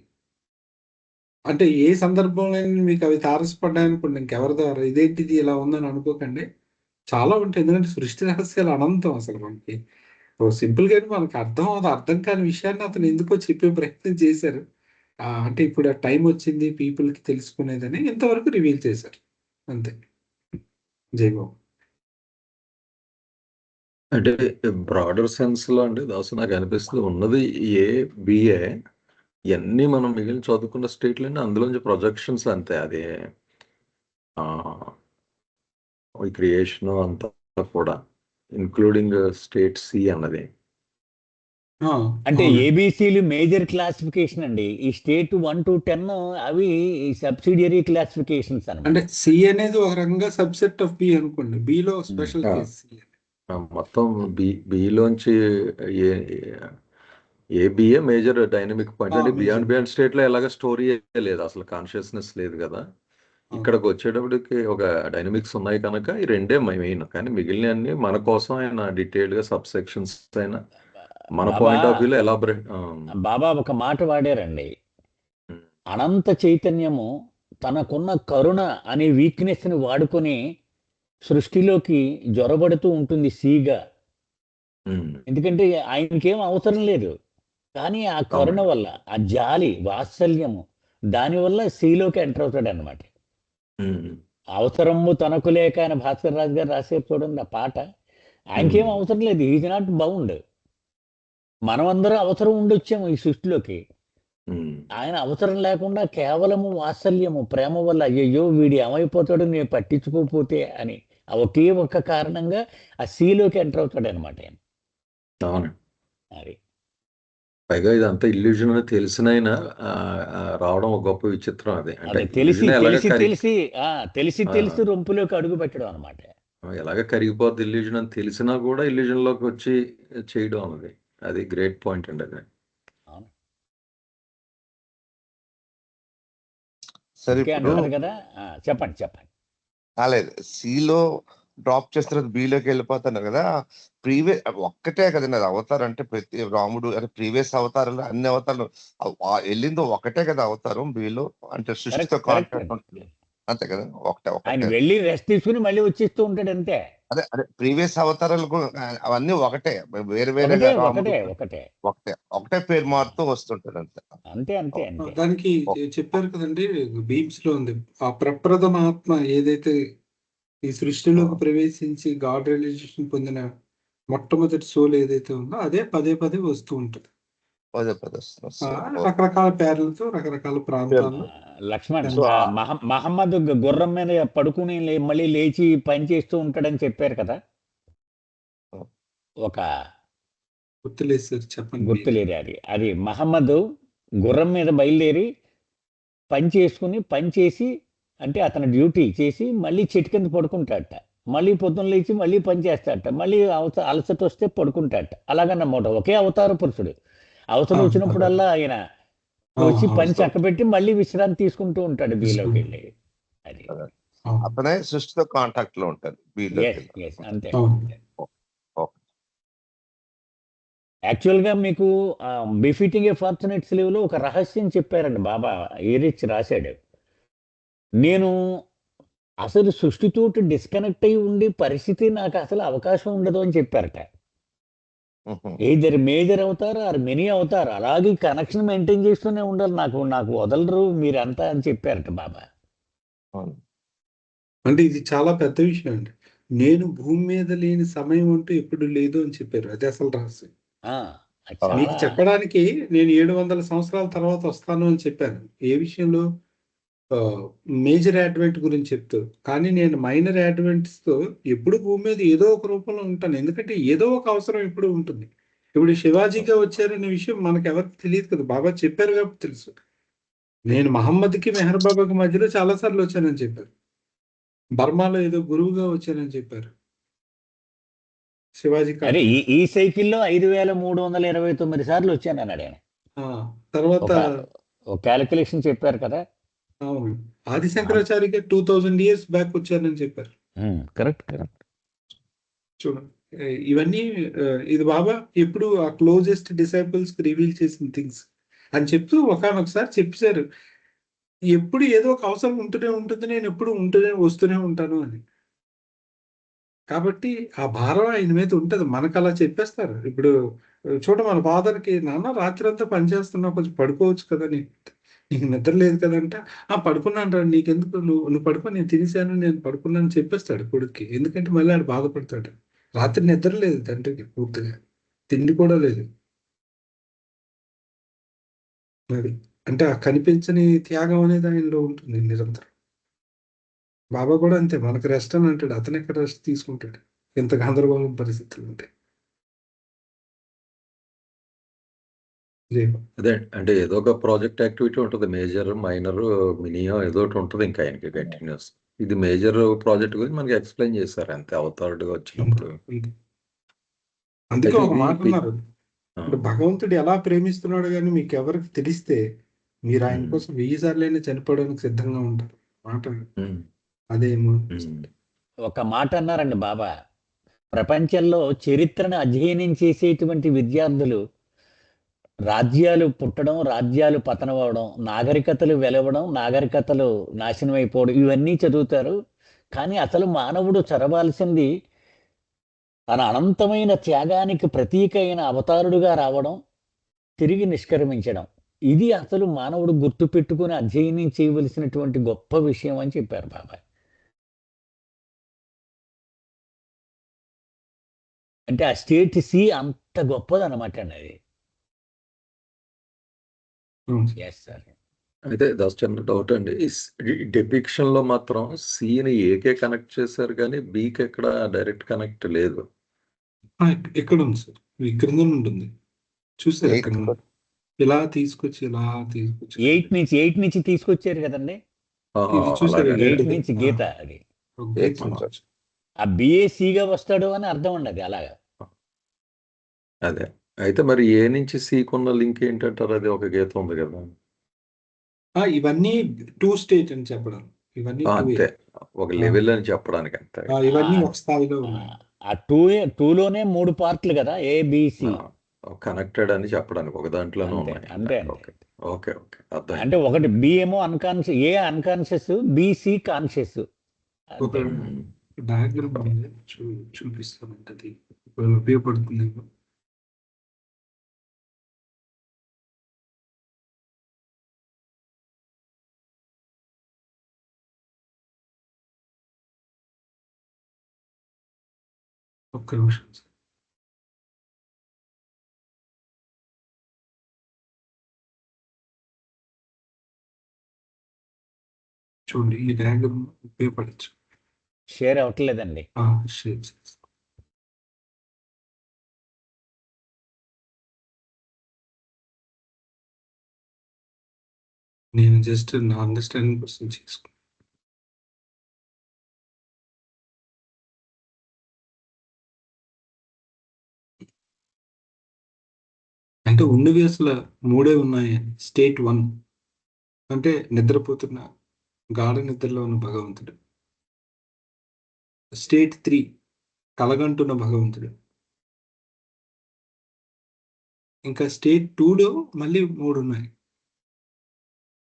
అంటే ఏ సందర్భంలో మీకు అవి తారసపడ్డాయనుకోండి, ఇంకెవరి ద్వారా ఇదేంటిది ఇలా ఉందని అనుకోకండి. చాలా ఉంటాయి, ఎందుకంటే సృష్టి రహస్యాలు అనంతం అసలు మనకి. సింపుల్ గా మనకు అర్థం కాని విషయాన్ని అతను ఎందుకో చెప్పే ప్రయత్నం చేశారు. అంటే ఇప్పుడు ఆ టైం వచ్చింది పీపుల్ కి తెలుసుకునేదని ఇంతవరకు రివీల్ చేశారు, అంతే. జై బాబు. అంటే బ్రాడర్ సెన్స్ లో అండి దాసు నాకు అనిపిస్తుంది ఉన్నది ఏ బిఏ ఇవన్నీ మనం మిగిలిన చదువుకున్న స్టేట్లన్నీ అందులోంచి ప్రొజెక్షన్స్ అంతే. అదే ఈ క్రియేషన్ అంతా కూడా ఇంక్లూడింగ్ స్టేట్ సి అన్నది. అంటే ఏబిసిలు మేజర్ క్లాసిఫికేషన్ అండి. ఈ స్టేట్ 1 to 10 అవి సబ్సిడియరీ క్లాసిఫికేషన్స్ అంటే అన్నమాట. సి అనేది ఒక రకంగా సబ్సెట్ ఆఫ్ బి అనుకోండి, బిలో స్పెషల్ కేస్. మొత్తం బిలోంచి ఏబిఏ మేజర్ డైనమిక్ పాయింట్. అంటే బియాండ్ స్టేట్ లో ఎలాగ స్టోరీ లేదు, అసలు కాన్షియస్నెస్ లేదు కదా. ఇక్కడికి వచ్చేటప్పటికి ఒక డైనమిక్స్ ఉన్నాయి కనుక ఈ రెండే మెయిన్, కానీ మిగిలిన అన్ని మన కోసం ఆయన డీటెయిల్డ్ గా సబ్ సెక్షన్స్ అయినా మన పాయింట్ ఆఫ్ వ్యూలో ఎలాబరేట్. బాబా ఒక మాట వాడారండి, అనంత చైతన్యము తనకున్న కరుణ అనే వీక్నెస్ ని వాడుకొని సృష్టిలోకి జ్వరబడుతూ ఉంటుంది సీగా. ఎందుకంటే ఆయనకేం అవసరం లేదు, కానీ ఆ కరుణ వల్ల, ఆ జాలి వాత్సల్యము దానివల్ల సీలోకి ఎంటర్ అవుతాడు అనమాట. అవసరము తనకు లేక ఆయన భాస్కర్ రాజు గారు రాసే చూడండి ఆ పాట. ఆయనకేం అవసరం లేదు, ఈజ్ నాట్ బౌండ్. మనమందరం అవసరం ఉండొచ్చాము ఈ సృష్టిలోకి, ఆయన అవసరం లేకుండా కేవలము వాత్సల్యము ప్రేమ వల్ల అయ్యో వీడి ఏమైపోతాడు నేను పట్టించుకోకపోతే అని ఒకే ఒక్క కారణంగా ఆ సీలోకి ఎంటర్ అవుతాడు అనమాట ఆయన. అది పైగా ఇదంతా ఇల్యూజన్ అని తెలిసినైనా రావడం ఒక గొప్ప విచిత్రం. అది అంటే తెలిసి రొంపులోకి అడుగు పెట్టడం అనమాట. ఎలాగ కరిగిపోద్ది ఇల్యూజన్ అని తెలిసినా కూడా ఇల్యూజన్ లోకి వచ్చి చేయడం అన్నది, అది గ్రేట్ పాయింట్ అండి. అది సరే ఇప్పుడు కదా, చెప్పండి. లేదు, సిలో డ్రాప్ చేసిన తర్వాత బిలోకి వెళ్ళిపోతున్నారు కదా. ప్రీవియస్ ఒక్కటే కదండి అది అవతారం. అంటే ప్రతి రాముడు అంటే ప్రీవియస్ అవతారాలు అన్ని అవతారాలు వెళ్ళిందో ఒకటే కదా అవతారం బిలో. అంటే సృష్టితో కాంటాక్ట్ ఉంటుంది అంతే కదా, ఆయన వెళ్ళి రెస్ట్ తీసుకుని మళ్ళీ వచ్చేస్తూ ఉంటాడు అంతే. అదే ప్రీవియస్ అవతారాలకు అవన్నీ ఒకటే, వేరే వేరే ఒకటే పేరు మారుతూ వస్తుంటాడు అంతే. దానికి చెప్పారు కదండి బీమ్స్ లో ఉంది, ఆ ప్రప్రథమాత్మ ఏదైతే ఈ సృష్టిలోకి ప్రవేశించి గాడ్ రియలైజేషన్ పొందిన మొట్టమొదటి సోల్ ఏదైతే ఉందో అదే పదే వస్తూ ఉంటుంది, రకరకాల పేర్లతో రకరకాల ప్రాంతాల్లో. లక్ష్మణ్ మహమ్మద్ గుర్రం మీద పడుకుని మళ్ళీ లేచి పని చేస్తూ ఉంటాడని చెప్పారు కదా. ఒక గుర్తులేదు సార్, చెప్పండి. గుర్తులేదు. అది మహమ్మద్ గుర్రం మీద బయలుదేరి పని చేసి అంటే అతని డ్యూటీ చేసి మళ్ళీ చెట్టు కింద పడుకుంటాడట, మళ్ళీ పొద్దున్న లేచి మళ్ళీ పని చేస్తాడట, మళ్ళీ అలసట వస్తే పడుకుంటాడట. అలాగన్నమాట ఒకే అవతార పురుషుడు. అవసరం వచ్చినప్పుడల్లా ఆయన వచ్చి పని చక్కబెట్టి మళ్ళీ విశ్రాంతి తీసుకుంటూ ఉంటాడు బీలోకి వెళ్ళి. అది అతనే సృష్టితో కాంటాక్ట్ లో ఉంటాడు. అంతే. యాక్చువల్గా మీకు బిఫిటింగ్ ఏ ఫార్చునేట్ స్లీవ్లో ఒక రహస్యం చెప్పారండి బాబా. ఏరిచ్ రాశాడు, నేను అసలు సృష్టితోటి డిస్కనెక్ట్ అయి ఉండే పరిస్థితి నాకు అసలు అవకాశం ఉండదు అని చెప్పారట. ఎయిదర్ మేజర్ అవుతారు ఆర్ మినీ అవుతారు, అలాగే కనెక్షన్ మెయింటైన్ చేస్తూనే ఉండాలి, నాకు నాకు వదలరు మీరంతా అని చెప్పారట బాబా. అవును. అంటే ఇది చాలా పెద్ద విషయం అండి. నేను భూమి మీద లేని సమయం అంటూ ఎప్పుడు లేదు అని చెప్పారు. అది అసలు రహస్యం. ఆ, అది మీకు చాలా చెప్పడానికి నేను 700 సంవత్సరాల తర్వాత వస్తాను అని చెప్పాను. ఏ విషయంలో? మేజర్ యాడ్వెంట్ గురించి చెప్తూ. కానీ నేను మైనర్ యాడ్వెంట్స్ తో ఎప్పుడు భూమి మీద ఏదో ఒక రూపంలో ఉంటాను. ఎందుకంటే ఏదో ఒక అవసరం ఎప్పుడు ఉంటుంది. ఇప్పుడు శివాజీగా వచ్చారనే విషయం మనకెవరికి తెలియదు కదా. బాబా చెప్పారు కాబట్టి తెలుసు. నేను మహమ్మద్‌కి, మెహర్ బాబాకి మధ్యలో చాలా సార్లు వచ్చానని చెప్పారు. బర్మాలో ఏదో గురువుగా వచ్చానని చెప్పారు. శివాజీ అరే కాకుండా. ఈ సైకిల్లో 5329 సార్లు వచ్చాను అన్నాడు ఆయన. ఆ! తర్వాత ఒక క్యాలిక్యులేషన్ చెప్పారు కదా. అవును. ఆది శంకరాచార్యకి 2000 ఇయర్స్ బ్యాక్ వచ్చానని చెప్పారు. Correct correct. చూడండి. ఇవన్నీ ఇది బాబా ఎప్పుడు ఆ క్లోజెస్ట్ డిసైపుల్స్‌కి రివీల్ చేసిన థింగ్స్ అని చెప్తూ ఒకానొకసారి చెప్పేసారు. ఎప్పుడు ఏదో ఒక అవసరం ఉంటూనే ఉంటుంది. నేను ఎప్పుడు వస్తూనే ఉంటాను అని. కాబట్టి ఆ భారం ఆయన మీద ఉంటది. మనకలా చెప్పేస్తారు. ఇప్పుడు చూడు మన ఫాదర్‌కి, "నాన్న రాత్రంతా పని చేస్తున్నావు కొంచెం పడుకోవచ్చు కదా! నీకు నిద్ర లేదు కదంటే." "ఆ! పడుకున్నానురా నీకెందుకు నువ్వు పడుకో నేను తినేసాను నేను పడుకున్నాను" అని చెప్పేస్తాడు కొడుక్కి. ఎందుకంటే మళ్ళీ ఆడు బాధపడతాడు. రాత్రి నిద్ర లేదు తండ్రికి పూర్తిగా. తిండి కూడా లేదు. అది. అంటే ఆ కనిపించని త్యాగం అనేది ఆయనలో ఉంటుంది నిరంతరం. బాబా కూడా అంతే. మనకు రెస్ట్ అని అంటాడు. అతనెక్కడ రెస్ట్ తీసుకుంటాడు. ఇంత గందరగోళం పరిస్థితులుంటే. జై బాబా. అదే అంటే ఏదో ఒక ప్రాజెక్ట్ యాక్టివిటీ ఉంటుంది. మేజర్, మైనర్, మినియో ఏదో ఒకటి ఉంటుంది ఇంకా ఆయనకి కంటిన్యూస్. ఇది మేజర్ ప్రాజెక్ట్ గురించి మనకి ఎక్స్ప్లెయిన్ చేశారు అంతే అవతారుడుగా వచ్చినప్పుడు. అంతే. అందుకే అయితే ఒక ఈ మాట పి- అన్నారు. ఆ, ఇప్పుడు భగవంతుడు ఎలా ప్రేమిస్తున్నాడు గాని మీకెవరికి తెలిస్తే మీరు ఆయన ఉమ్, కోసం 1000 సార్లైనా చనిపోవడానికి సిద్ధంగా ఉంటారు. మాట ఉమ్, అదేమో. ఉమ్, ఒక మాట అన్నారండి బాబా, ప్రపంచంలో చరిత్రను అధ్యయనం చేసేటువంటి విద్యార్థులు రాజ్యాలు పుట్టడం, రాజ్యాలు పతనం అవడం, నాగరికతలు వెలవడం, నాగరికతలు నాశనం అయిపోవడం ఇవన్నీ చదువుతారు. కానీ అసలు మానవుడు చదవాల్సింది తన అనంతమైన త్యాగానికి ప్రతీక అయిన అవతారుడుగా రావడం, తిరిగి నిష్క్రమించడం. ఇది అసలు మానవుడు గుర్తుపెట్టుకుని అధ్యయనం చేయవలసినటువంటి గొప్ప విషయం అని చెప్పారు బాబా. అంటే ఆ స్టేట్ సి అంత గొప్పదన్నమాట అండి అది. Yes sir. అయితే దస్ చిన్న డౌట్ అండి. ఈ డెపిక్షన్ లో మాత్రం సిని ఏకే కనెక్ట్ చేశారు కానీ బికి ఎక్కడ డైరెక్ట్ కనెక్ట్ లేదు. ఎక్కడ ఉంది సార్? ఈ క్రింద ఉంటుంది. చూసారు Eighth ఎక్కడ? ఇలా తీసుకొచ్చి 8 నుంచి తీసుకొచ్చారు కదండి. ఆహా, ఇది చూసారు అలాగే. 8 నుంచి గీత అది. Eighth నుంచి. ఆ బిఏసిగా వస్తాడు అని అర్థం ఉండదు అలాగా. అదే అయితే మరి ఏ నుంచి సికి ఉన్న లింక్ ఏంటంటారు? అది ఒక గీత ఉంది కదా. ఇవన్నీ 2 స్టేట్ అని చెప్పడం. ఇవన్నీ 2 అంతే ఒక లెవెల్ అని చెప్పడానికి అంతే. ఇవన్నీ ఒక స్థాయిలో ఉన్నాయి. ఆ టూలోనే 3 పార్ట్లు కదా, ఏబిసి. కనెక్టెడ్ అని చెప్పడానికి ఒక దాంట్లోనే అంతే ఉన్నాయి. అంతే ఓకే ఓకే ఓకే అర్థం. అంటే ఒకటి బి ఏమో అన్కాన్షియస్, ఏ అన్కాన్షియస్, బిసి కాన్షియస్. ఒక డయాగ్రామ్ ఉంది. చూపిస్తానంటే అది ఉపయోగపడుతుందేమో. ఒక్క నిమిషం సార్. చూడండి ఈ డయాగ్రామ్ ఉపయోగపడచ్చు. షేర్ అవ్వట్లేదండి. షేర్ చేస్తాను. నేను జస్ట్ నా అండర్స్టాండింగ్ కోసం చేసుకున్నాను. అంటే ఉన్నవి అసలు 3 ఉన్నాయి. స్టేట్ 1 అంటే నిద్రపోతున్న గాఢ నిద్రలో ఉన్న భగవంతుడు. స్టేట్ 3 కలగంటున్న భగవంతుడు. ఇంకా స్టేట్ 2లో మళ్ళీ 3 ఉన్నాయి.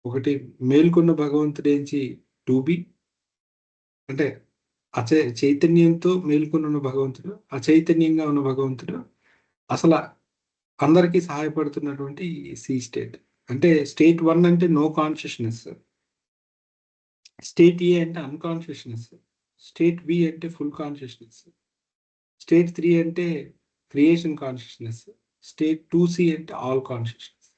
ఒకటి మేల్కొన్న భగవంతుడేంచి 2B, అంటే చైతన్యంతో మేల్కొని ఉన్న భగవంతుడు, అచైతన్యంగా ఉన్న భగవంతుడు, అసలు అందరికీ సహాయపడుతున్నటువంటి సి స్టేట్. అంటే స్టేట్ 1 అంటే నో కాన్షియస్నెస్, స్టేట్ ఏ అంటే అన్కాన్షియస్నెస్, స్టేట్ బి అంటే ఫుల్ కాన్షియస్నెస్, స్టేట్ 3 అంటే క్రియేషన్ కాన్షియస్నెస్, స్టేట్ 2C అంటే ఆల్ కాన్షియస్నెస్.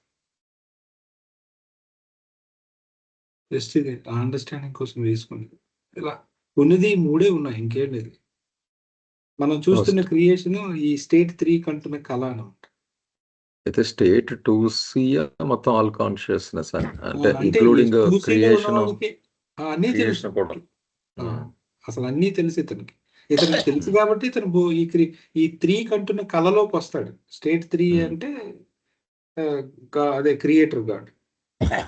జస్ట్ ఇది అండర్స్టాండింగ్ కోసం వేసుకునేది. ఇలా ఉన్నది 3 ఉన్నాయి, ఇంకేం లేదు. మనం చూస్తున్న క్రియేషన్ ఈ స్టేట్ 3 కంటున్న కళ అనమాట. అయితే స్టేట్ 2C మొత్తం ఆల్ కాన్షియస్నెస్ అంటే ఇంక్లూడింగ్ క్రియేషన్ అన్నీ తెలుసు కూడా. అసలు అన్నీ తెలుసు ఇతనికి. ఇతనికి తెలుసు కాబట్టి ఇతను ఈ 3 కంటున్న కళలోకి వస్తాడు. స్టేట్ 3 అంటే అదే క్రియేటర్ గాడ్.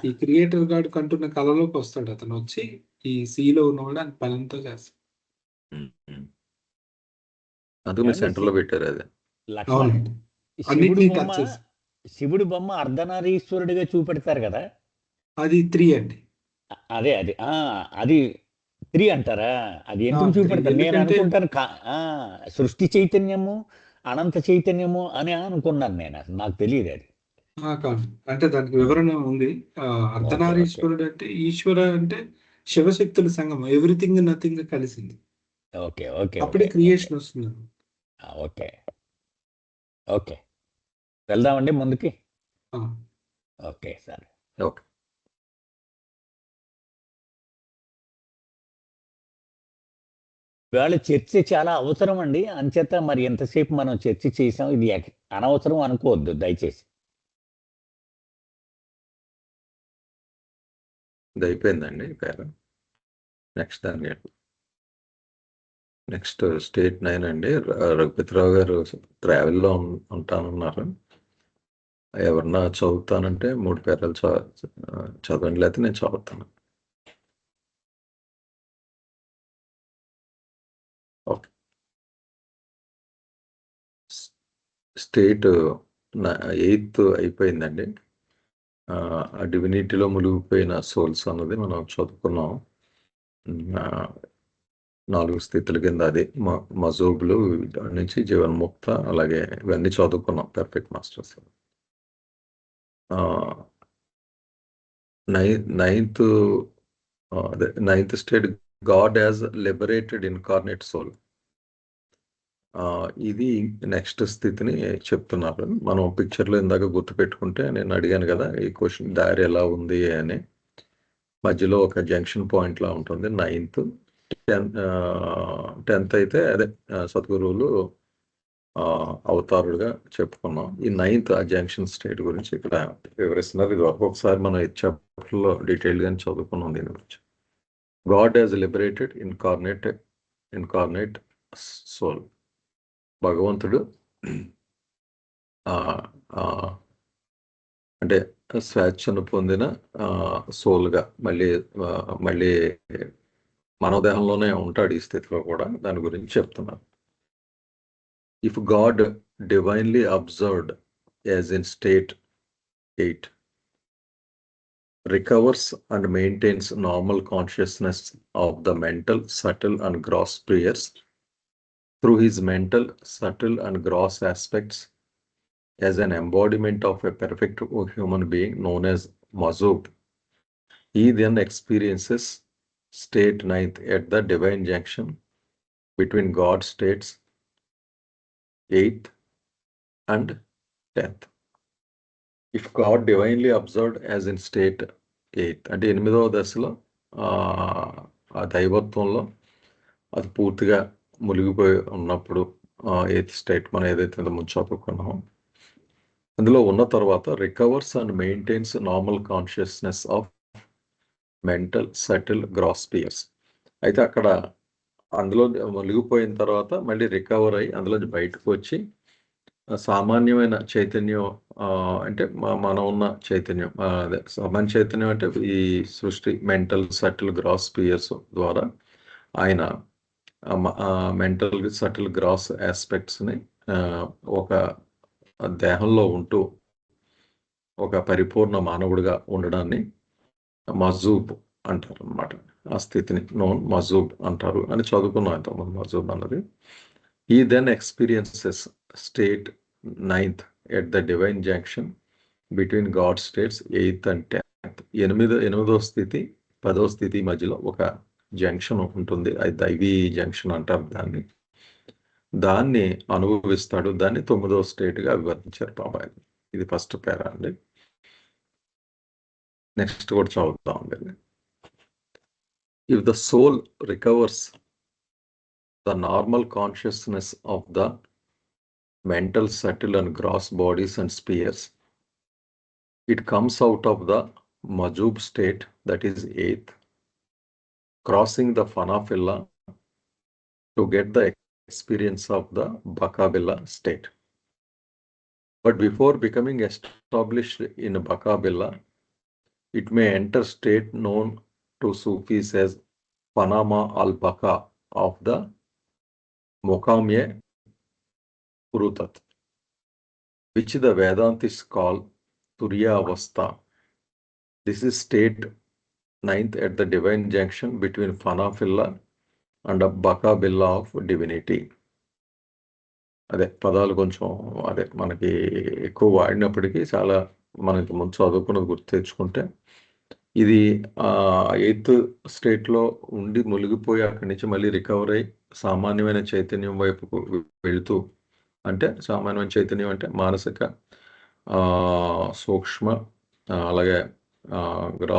ఈ క్రియేటర్ గాడ్ కంటున్న కళలోకి వస్తాడు. అతను వచ్చి ఈ సీలో ఉన్నవాడు అని పనంతా చేస్తాడు. అందుకు సెంటర్ లో పెట్టారు అది. అవునండి, శివుడి బొమ్మ అర్ధనారీశ్వరుడిగా చూపెడతారు కదా, అది 3 అండి. అదే అది అది 3 అంటారా? అది ఎందుకు చూపెడతారు? నేను అనుకుంటాను సృష్టి చైతన్యము, అనంత చైతన్యము అని అనుకున్నాను నేను. అసలు నాకు తెలియదు అది. కాదు, అంటే దానికి వివరణ ఉంది. అర్ధనారీశ్వరుడు అంటే ఈశ్వర అంటే శివశక్తుల సంగమం, ఎవ్రీథింగ్ నథింగ్ కలిసింది. ఓకే ఓకే అప్పుడే క్రియేషన్ వస్తుంది. ఓకే ఓకే, వెళ్దామండి ముందుకి. Okay sir. ఓకే. ఇవాళ చర్చ చాలా అవసరం అండి. అంచేత మరి ఎంతసేపు మనం చర్చ చేసాం, ఇది అనవసరం అనుకోవద్దు దయచేసి. ఇది అయిపోయిందండి పేరు. నెక్స్ట్ దాన్ని నెక్స్ట్ స్టేట్ 9 అండి. రఘుపతిరావు గారు ట్రావెల్లో ఉంటానన్నారు. ఎవరన్నా చదువుతానంటే 3 పేరాలు చదవండి, లేకపోతే నేను చదువుతాను. ఓకే. స్టేట్ 8 అయిపోయిందండి. ఆ డివినిటీలో మునిగిపోయిన సోల్స్ అన్నది మనం చదువుకున్నాం. 4 స్థితుల కింద అది మజూబులు నుంచి జీవన్ముక్త, అలాగే ఇవన్నీ చదువుకున్నాం perfect masters. Ninth state God as liberated incarnate soul. ఇది నెక్స్ట్ స్థితిని చెప్తున్నారు. మనం పిక్చర్లో ఇందాక గుర్తుపెట్టుకుంటే నేను అడిగాను కదా ఈ క్వశ్చన్, దారి ఎలా ఉంది అని. మధ్యలో ఒక జంక్షన్ పాయింట్ లా ఉంటుంది. 9th 10th అయితే అదే సద్గురువులు అవతారుడుగా చెప్పుకున్నాం. ఈ 9th ఆ జంక్షన్ స్టేట్ గురించి ఇక్కడ వివరిస్తున్నారు. ఇది ఒక్కొక్కసారి మనం చాప్టర్లో డీటెయిల్ గానే చదువుకున్నాం దీని గురించి. God as liberated incarnate soul. భగవంతుడు అంటే స్వేచ్ఛను పొందిన సోల్గా మళ్ళీ మనోదేహంలోనే ఉంటాడు ఈ స్థితిలో కూడా. దాని గురించి చెప్తున్నారు. If God divinely observed as in state 8 recovers and maintains normal consciousness of the mental, subtle and gross spheres through his mental, subtle and gross aspects as an embodiment of a perfect human being known as Mazub. He then experiences state 9th at the divine junction between God states 8th and 10th. If God divinely observed as in state 8th, అంటే 8వ దశలో ఆ దైవత్వంలో అది పూర్తిగా మునిగిపోయి ఉన్నప్పుడు 8th state మనం ఏదైతే ముందు చదువుకున్నామో అందులో ఉన్న తర్వాత recovers and maintains normal consciousness of mental, subtle, gross spheres. అయితే అక్కడ అందులో మునిగిపోయిన తర్వాత మళ్ళీ రికవర్ అయ్యి అందులో బయటకు వచ్చి సామాన్యమైన చైతన్యం, అంటే మనం ఉన్న చైతన్యం, అదే సామాన్య చైతన్యం అంటే ఈ సృష్టి మెంటల్, సటిల్, గ్రాస్ స్పియర్స్ ద్వారా ఆయన మెంటల్, సటిల్, గ్రాస్ ఆస్పెక్ట్స్ని ఒక దేహంలో ఉంటూ ఒక పరిపూర్ణ మానవుడిగా ఉండడాన్ని మజూబ్ అంటారు అన్నమాట. ఆ స్థితిని నోన్ మజూబ్ అంటారు అని చదువుకున్నాం ఇంతకుముందు మజూబ్ అన్నది. ఈ then experiences state 9th at the divine junction between God states 8th and 10th. 8వ స్థితి 10వ స్థితి మధ్యలో ఒక జంక్షన్ ఉంటుంది, అది దైవీ జంక్షన్ అంటారు దాన్ని. దాన్ని అనుభవిస్తాడు. దాన్ని 9వ స్టేట్గా వివరించారు బాబాయ్. ఇది ఫస్ట్ పేరా అండి. నెక్స్ట్ కూడా చదువుతాం అండి. If the soul recovers the normal consciousness of the mental, subtle and gross bodies and spheres, it comes out of the Majub state, that is 8th, crossing the Fanafilla to get the experience of the Bakabilla state. But before becoming established in Bakabilla, it may enter state known to Sufis as Panama al-Baka of the Mokamye Purutat, which the Vedantists call Turiya Avastha. This is state 9th at the divine junction between Fanafilla and Bakabilla of divinity. అదే పదాలు కొంచెం అదే మనకి ఎక్కువ వాడినప్పటికీ చాలా మనకి ముందు చదువుకున్నది గుర్తు తెచ్చుకుంటే, ఇది 8th స్టేట్లో ఉండి మునిగిపోయి అక్కడి నుంచి మళ్ళీ రికవర్ అయ్యి సామాన్యమైన చైతన్యం వైపుకు వెళుతూ, అంటే సామాన్యమైన చైతన్యం అంటే మానసిక, సూక్ష్మ, అలాగే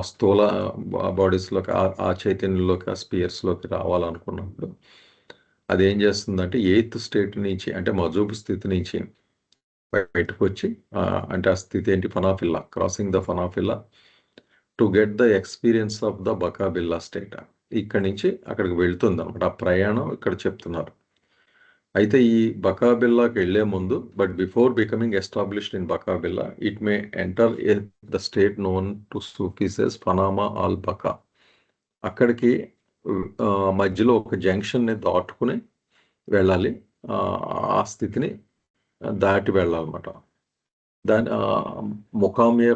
స్థూల బాడీస్లోకి, ఆ చైతన్యంలోకి, ఆ స్పియర్స్లోకి రావాలనుకున్నప్పుడు అదేం చేస్తుందంటే 8th స్టేట్ నుంచి, అంటే మజూబ్ స్థితి నుంచి బయటకు వచ్చి, అంటే ఆ స్థితి ఏంటి, fanafillah, crossing the fanafillah to get the experience of the baqabillah state. ఇక్కడి నుంచి అక్కడికి వెళ్తుంది అనమాట. ఆ ప్రయాణం ఇక్కడ చెప్తున్నారు. అయితే ఈ బకాబిల్లాకి వెళ్లే ముందు, but before becoming established in baqabillah, it may enter the state known to Sufis as fana al baqa. అక్కడికి మధ్యలో ఒక జంక్షన్ని దాటుకుని వెళ్ళాలి, ఆ స్థితిని దాటి వెళ్ళాలన్నమాట. దాని ముఖామ్య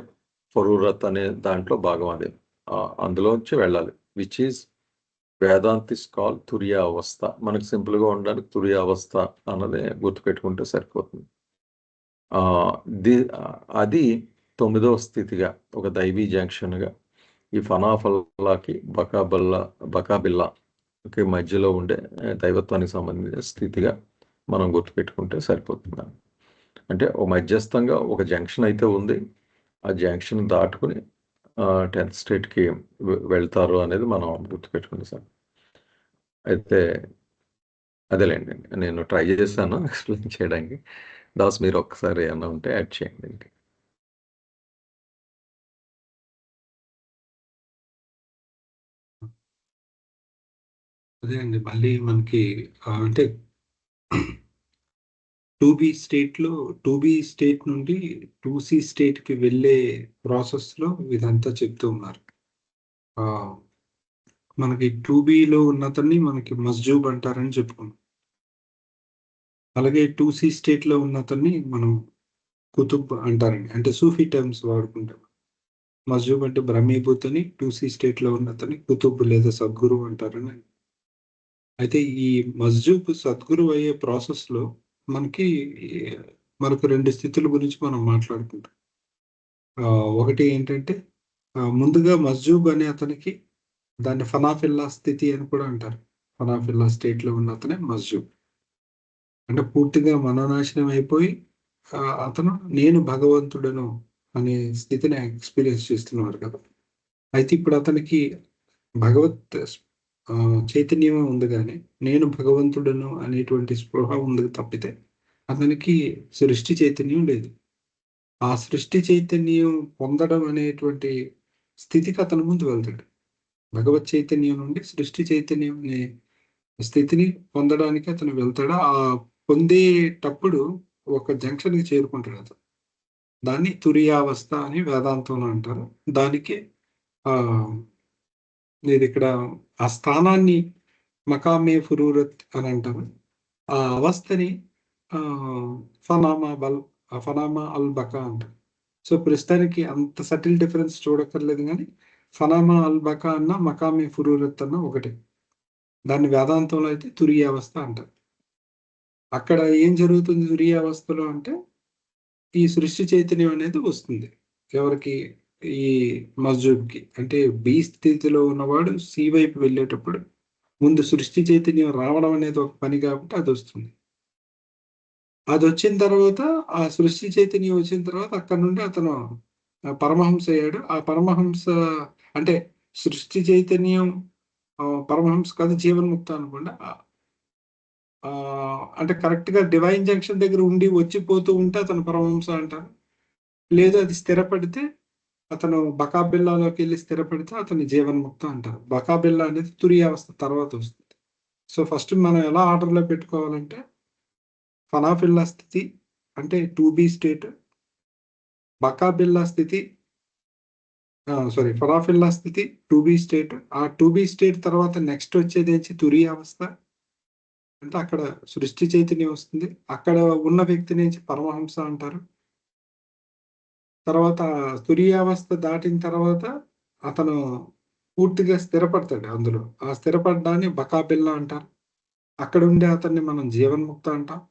ఫరూరత్ అనే దాంట్లో భాగం అది, అందులోంచి వెళ్ళాలి. విచ్ ఈజ్ వేదాంతిస్ కాల్ తురియా అవస్థ. మనకు సింపుల్గా ఉండడానికి తురియా అవస్థ అన్నది గుర్తుపెట్టుకుంటే సరిపోతుంది. అది 9వ స్థితిగా, ఒక దైవీ జంక్షన్గా ఈ ఫనాఫల్లాకి బకాబిల్లాకి మధ్యలో ఉండే దైవత్వానికి సంబంధించిన స్థితిగా మనం గుర్తుపెట్టుకుంటే సరిపోతుంది. అంటే ఒక మధ్యస్థంగా ఒక జంక్షన్ అయితే ఉంది, ఆ జంక్షన్ దాటుకుని 10th స్టేట్కి వెళ్తారు అనేది మనం గుర్తుపెట్టుకుంది సార్. అయితే అదేలేండి, నేను ట్రై చేశాను ఎక్స్ప్లెయిన్ చేయడానికి. దాస్ మీరు ఒక్కసారి ఏమన్నా ఉంటే యాడ్ చేయండి. అదే అండి, మళ్ళీ మనకి అంటే 2B స్టేట్లో 2B స్టేట్ నుండి 2C స్టేట్కి వెళ్ళే ప్రాసెస్లో ఇదంతా చెప్తూ ఉన్నారు. మనకి 2Bలో ఉన్నతన్ని మనకి మస్జూబ్ అంటారని చెప్పుకున్నాం. అలాగే 2C స్టేట్లో ఉన్నతన్ని మనం కుతుబ్ అంటారండి, అంటే సూఫీ టర్మ్స్ వాడుకుంటాం. మస్జూబ్ అంటే బ్రహ్మీభూతని, 2C స్టేట్లో ఉన్నతని కుతుబ్ లేదా సద్గురు అంటారని. అయితే ఈ మస్జూబ్ సద్గురు అయ్యే ప్రాసెస్లో మనకు 2 స్థితుల గురించి మనం మాట్లాడుకుంటాం. ఒకటి ఏంటంటే, ముందుగా మస్జూబ్ అనే అతనికి దాన్ని ఫనాఫిల్లా స్థితి అని కూడా అంటారు. ఫనాఫిల్లా స్టేట్లో ఉన్న అతనే మస్జూబ్. అంటే పూర్తిగా మనోనాశనం అయిపోయి అతను నేను భగవంతుడను అనే స్థితిని ఎక్స్పీరియన్స్ చేస్తున్నారు కదా. అయితే ఇప్పుడు అతనికి భగవత్ చైతన్యమే ఉంది, కానీ నేను భగవంతుడను అనేటువంటి స్పృహ ఉంది తప్పితే అతనికి సృష్టి చైతన్యం లేదు. ఆ సృష్టి చైతన్యం పొందడం అనేటువంటి స్థితికి అతను ముందు వెళ్తాడు. భగవత్ చైతన్యం నుండి సృష్టి చైతన్యం అనే స్థితిని పొందడానికి అతను వెళ్తాడు. ఆ పొందేటప్పుడు ఒక జంక్షన్కి చేరుకుంటాడు అతను. దాన్ని తురియావస్థ అని వేదాంతంలో అంటారు. దానికి ఇది ఇక్కడ ఆ స్థానాన్ని మకామే ఫురూరత్ అని అంటారు. ఆ అవస్థని ఫనామా అల్ బకా అంటారు. సో ప్రస్తుతానికి అంత సటిల్ డిఫరెన్స్ చూడక్కర్లేదు, కానీ ఫనామా అల్ బకా అన్న మకామి ఫురూరత్ అన్న ఒకటి. దాన్ని వేదాంతంలో అయితే తురీయావస్థ అంటారు. అక్కడ ఏం జరుగుతుంది తురీయావస్థలో అంటే ఈ సృష్టి చైతన్యం అనేది వస్తుంది ఎవరికి, ఈ మజ్జూబ్కి. అంటే బి స్థితిలో ఉన్నవాడు సి వైపు వెళ్ళేటప్పుడు ముందు సృష్టి చైతన్యం రావడం అనేది ఒక పని కాబట్టి అది వస్తుంది. అది వచ్చిన తర్వాత ఆ సృష్టి చైతన్యం వచ్చిన తర్వాత అక్కడ నుండి అతను పరమహంస అయ్యాడు. ఆ పరమహంస అంటే సృష్టి చైతన్యం పరమహంస కాదు, జీవన్ముక్త అనుకోండి. అంటే కరెక్ట్ గా డివైన్ జంక్షన్ దగ్గర ఉండి వచ్చిపోతూ ఉంటే అతను పరమహంస అంటారు. లేదు అది స్థిరపడితే అతను బకాబిల్లాలోకి వెళ్ళి స్థిరపడితే అతను జీవన్ముక్త అంటారు. బకాబిల్లా అనేది తురీయావస్థ తర్వాత వస్తుంది. సో ఫస్ట్ మనం ఎలా ఆర్డర్లో పెట్టుకోవాలంటే ఫనాఫిల్లా స్థితి అంటే 2B స్టేట్, బకాబిల్లా స్థితి ఫనాఫిల్లా స్థితి 2B స్టేట్. ఆ 2B స్టేట్ తర్వాత నెక్స్ట్ వచ్చేది ఏంటి తురీయావస్థ అంటే అక్కడ సృష్టి చైతన్యం వస్తుంది. అక్కడ ఉన్న వ్యక్తి నుంచి పరమహంస అంటారు. తర్వాత తురీయావస్థ దాటిన తర్వాత అతను పూర్తిగా స్థిరపడతాడు అందులో. ఆ స్థిరపడడాన్ని బకాబిల్లా అంటారు. అక్కడ ఉండే అతన్ని మనం జీవన్ముక్త అంటాం.